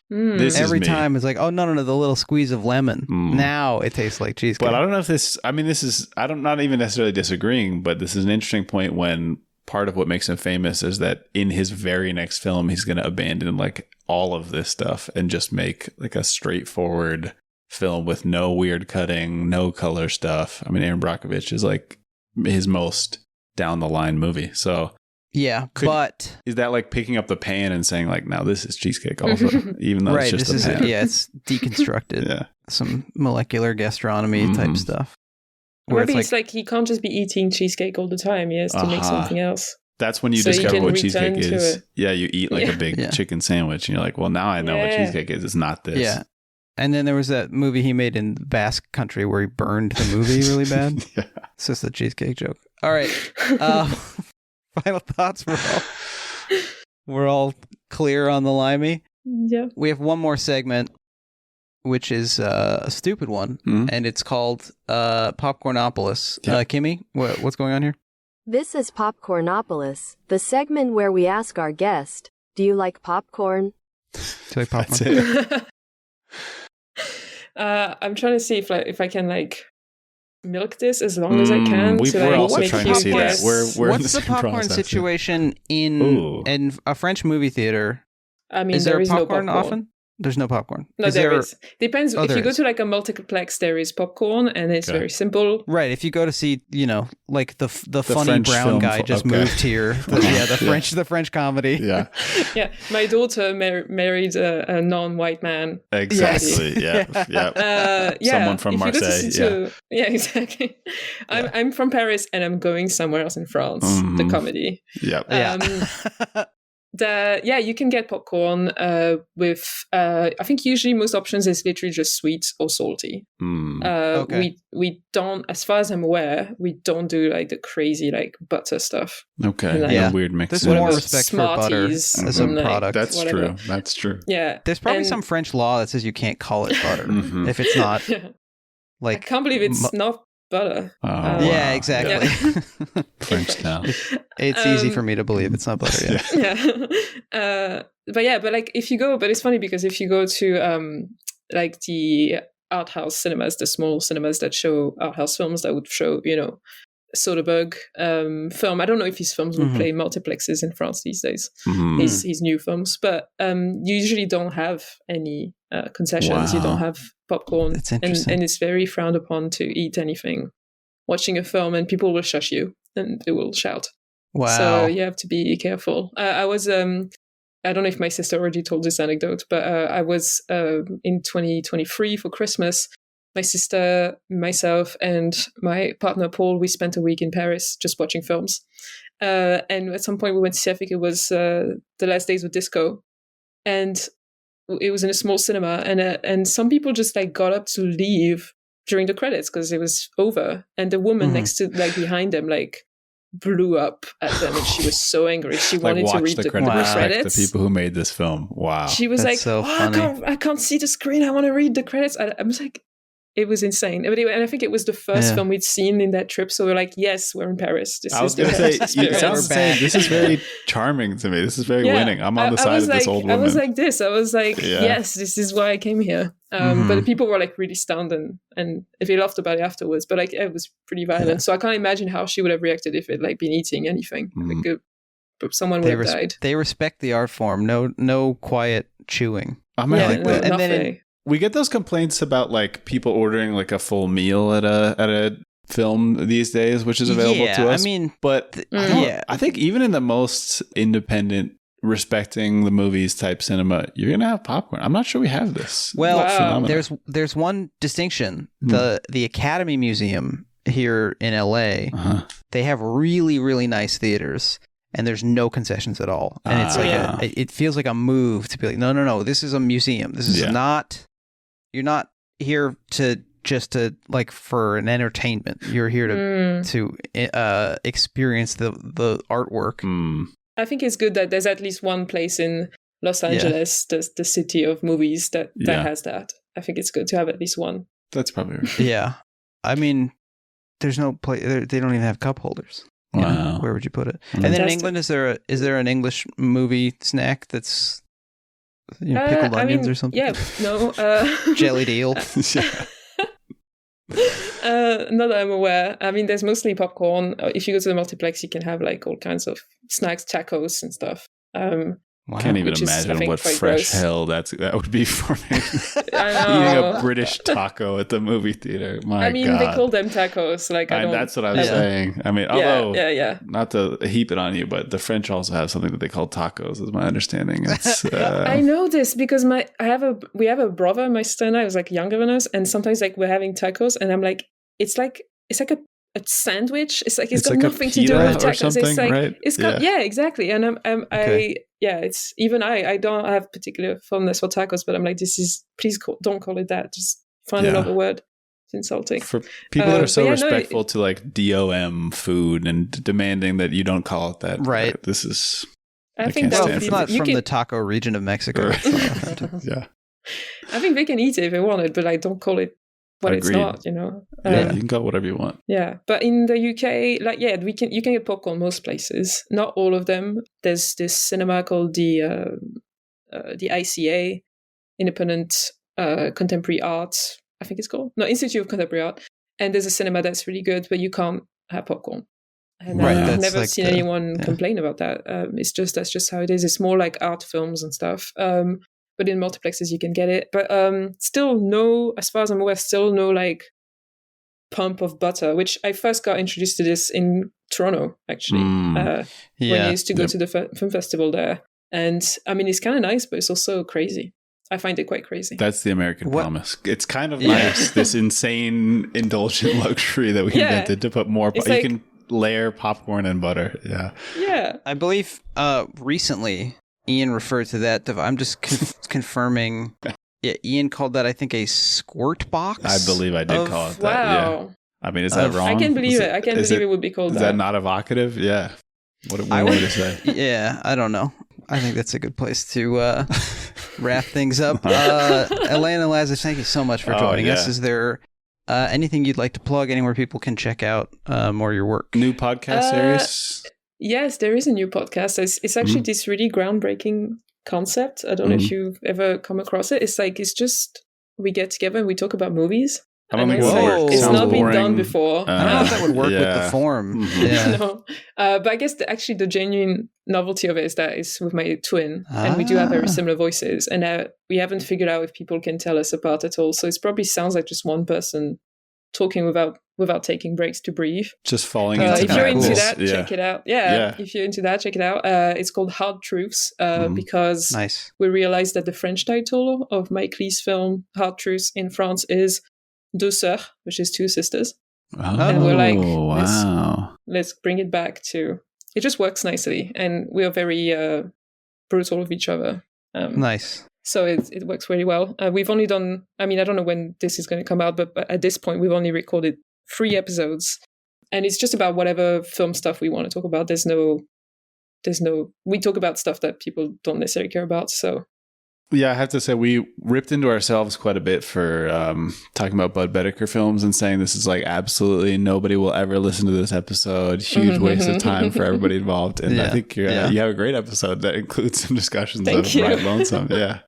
This every is me. time it's like, oh no, the little squeeze of lemon. Now it tastes like cheesecake. But I don't know if this. I mean, this is. I'm not even necessarily disagreeing, but this is an interesting point when part of what makes him famous is that in his very next film, he's going to abandon like all of this stuff and just make like a straightforward film with no weird cutting, no color stuff. I mean, Aaron Brockovich is like his most down the line movie. So yeah, but is that like picking up the pan and saying like, now this is cheesecake also, even though right, it's just this a is pan. it's deconstructed. Yeah. Some molecular gastronomy type stuff. Maybe it's like he can't just be eating cheesecake all the time. He has to make something else. That's when you So you discover can what return cheesecake to is. it. Yeah, you eat like a big chicken sandwich and you're like, well, now I know what cheesecake is. It's not this. Yeah. And then there was that movie he made in Basque Country where he burned the movie really bad. Yeah. It's just a cheesecake joke. All right. Final thoughts. We're all clear on the Limey. Yeah. We have one more segment, which is a stupid one, and it's called Popcornopolis. Yeah. Kimmy, what's going on here? This is Popcornopolis, the segment where we ask our guest, do you like popcorn? Do you like popcorn? That's it. I'm trying to see if I can like milk this as long as I can. We're also make trying you to see that. guess. We're in What's the same popcorn process, situation in a French movie theater? I mean, Is there is popcorn no popcorn often? There's no popcorn. No, there there is. Depends. Oh, if there you go is. to like a multiplex, there is popcorn, and it's Okay. very simple. Right. If you go to see, like the funny French brown film guy just okay. moved here. The French comedy. Yeah, Yeah, my daughter married a non-white man. exactly. Yeah, yeah. Yeah, Someone from if you go to Marseille. see yeah, exactly. I'm from Paris, and I'm going somewhere else in France. The comedy. Yeah. You can get popcorn with I think usually most options is literally just sweet or salty. Okay. We don't, as far as I'm aware, we don't do like the crazy like butter stuff. Okay. Like, Yeah. Weird mix. There's in. more respect for butter Smarties as a and, like, product. That's whatever. true. That's true. Yeah, There's probably and- some French law that says you can't call it butter Mhm. if it's not Yeah. I like. can't believe it's not butter. Oh, wow. Yeah, exactly. French town. It's easy for me to believe it's not butter. Yeah. Yeah. But like if you go, but it's funny because if you go to like the art house cinemas, the small cinemas that show art house films that would show, Soderbergh film. I don't know if his films would play multiplexes in France these days. His new films, but you usually don't have any concessions. You don't have popcorn. That's interesting. And it's very frowned upon to eat anything watching a film, and people will shush you and they will shout. Wow. So you have to be careful. I was I don't know if my sister already told this anecdote, but I was in 2023 for Christmas. My sister, myself, and my partner Paul, we spent a week in Paris just watching films. And at some point we went to see, I think it was The Last Days of Disco. And it was in a small cinema. And some people just like got up to leave during the credits because it was over. And the woman next to, like behind them, like blew up at them. And she was so angry. She wanted to read the credits. The people who made this film. Wow. She was That's so funny. I can't see the screen. I want to read the credits. I was like, it was insane. But anyway, and I think it was the first film we'd seen in that trip. So we're like, yes, we're in Paris. I was going to say, it sounds insane. This is very charming to me. This is very winning. I'm on the side of this old woman. I was like this. I was like, yes, this is why I came here. But the people were like really stunned and they laughed about it afterwards. But like, it was pretty violent. Yeah. So I can't imagine how she would have reacted if it like been eating anything. Like, someone would have died. They respect the art form. No quiet chewing. I mean, and then we get those complaints about like people ordering like a full meal at a film these days, which is available to us. I mean, but I think even in the most independent, respecting the movies type cinema, you're gonna have popcorn. I'm not sure we have this. Well, there's one distinction. The Academy Museum here in LA, they have really, really nice theaters. And there's no concessions at all. And it's like it feels like a move to be like, no, this is a museum. This is not, you're not here to like for an entertainment. You're here to experience the artwork. I think it's good that there's at least one place in Los Angeles, the city of movies that has that. I think it's good to have at least one. That's probably right. Yeah. I mean, there's no place, they don't even have cup holders. Wow. Where would you put it? And then in England, is there an English movie snack that's pickled onions or something? Yeah, no. Jellied eel. Not that I'm aware. I mean, there's mostly popcorn. If you go to the multiplex, you can have like all kinds of snacks, tacos and stuff. Wow. Can't even imagine what fresh gross. Hell that would be for me. I know. Eating a British taco at the movie theater. My God. They call them tacos. Like that's what I was saying. I mean, although not to heap it on you, but the French also have something that they call tacos, is my understanding. It's, I know this because we have a brother, my sister and I, was like younger than us, and sometimes like we're having tacos, and I'm like, it's like a sandwich. It's like it's got like nothing to do with tacos. It's like right? it's got exactly. And it's even I don't have particular fondness for tacos, but I'm like, please don't call it that. Just find another word. It's insulting. For people that are so respectful to like DOM food and demanding that you don't call it that. Right. This is. I think it's not from the taco region of Mexico. Yeah. I think they can eat it if they want it, but I don't call it what it's not, you know. You can call it whatever you want. Yeah, but in the UK, you can get popcorn most places. Not all of them. There's this cinema called the ICA, Independent Contemporary Art, I think it's called. No, Institute of Contemporary Art. And there's a cinema that's really good, but you can't have popcorn. And I've never seen anyone complain about that. That's just how it is. It's more like art films and stuff. But in multiplexes you can get it. But still no, as far as I'm aware, still no like pump of butter, which I first got introduced to this in Toronto, actually. When I used to go to the film festival there. And I mean, it's kind of nice, but it's also crazy. I find it quite crazy. That's the American promise. It's kind of nice, this insane indulgent luxury that we invented to put more. You can layer popcorn and butter. Yeah. I believe recently Ian referred to that. I'm just confirming. Yeah, Ian called that, I think, a squirt box. I believe I did call it that. Wow. Yeah. I mean, is that wrong? I can't believe it. I can't believe it would be called that. Is that not evocative? Yeah. What do you want me to say? Yeah, I don't know. I think that's a good place to wrap things up. Elena Lazic, thank you so much for joining us. Is there anything you'd like to plug, anywhere people can check out more of your work? New podcast series? Yes, there is a new podcast. It's actually this really groundbreaking concept. I don't know if you've ever come across it. It's just we get together and we talk about movies. I don't think it would work. It's not been done before. I don't know if that would work with the form. Yeah. No. But I guess the genuine novelty of it is that it's with my twin, and we do have very similar voices, and we haven't figured out if people can tell us apart at all. So it probably sounds like just one person talking without taking breaks to breathe. Just falling into if you're into that, check it out. If you're into that, check it out. It's called Hard Truths because we realized that the French title of Mike Lee's film Hard Truths in France is Deux Sœurs, which is two sisters. And we're like, let's bring it back to... It just works nicely, and we are very brutal with each other. Nice. So it works really well. We've only done... I mean, I don't know when this is going to come out, but at this point, we've only recorded 3 episodes. And it's just about whatever film stuff we want to talk about. There's no... We talk about stuff that people don't necessarily care about, so... Yeah, I have to say we ripped into ourselves quite a bit for talking about Bud Bedecker films and saying this is like absolutely nobody will ever listen to this episode. Huge waste of time for everybody involved. And I think you have a great episode that includes some discussions of Bright Lonesome. Yeah.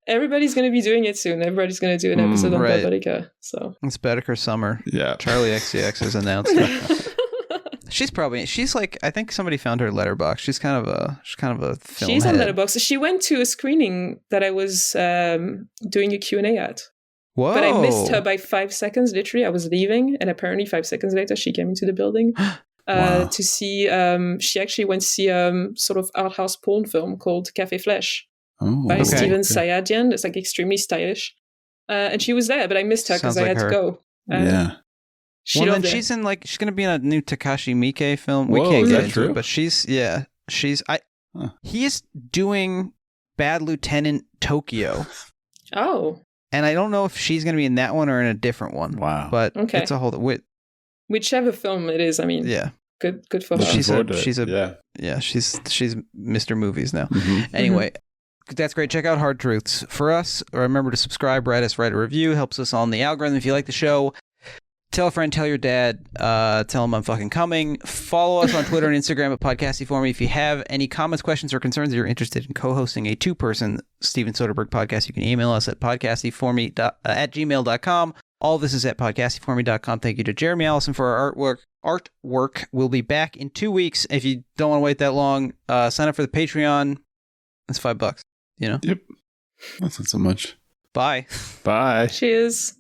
Everybody's going to be doing it soon. Everybody's going to do an episode on Bud Bedecker. So it's Bedecker summer. Yeah. Charlie XCX has announced it. She's like, I think somebody found her Letterboxd. She's kind of a film She's head. on Letterboxd. She went to a screening that I was doing a Q&A at. Whoa. But I missed her by 5 seconds, literally. I was leaving, and apparently 5 seconds later, she came into the building to see... she actually went to see sort of art house porn film called Café Flèche by Steven Sayadian. It's like extremely stylish. And she was there, but I missed her because I had to go. She's going to be in a new Takashi Miike film. We can't get into it, but he is doing Bad Lieutenant Tokyo. Oh. And I don't know if she's going to be in that one or in a different one. Wow. But it's a whole... Whichever film it is, I mean, good for her. She's Mr. Movies now. Anyway, that's great. Check out Hard Truths. For us, remember to subscribe, write a review. Helps us on the algorithm. If you like the show, tell a friend, tell your dad, tell him I'm fucking coming. Follow us on Twitter and Instagram at Podcastyforme. If you have any comments, questions, or concerns, you're interested in co-hosting a 2-person Steven Soderbergh podcast, you can email us at podcastyforme at gmail.com. All this is at podcastiforme.com. Thank you to Jeremy Allison for our artwork. We'll be back in 2 weeks. If you don't want to wait that long, sign up for the Patreon. It's $5, you know? Yep. That's not so much. Bye. Bye. Cheers.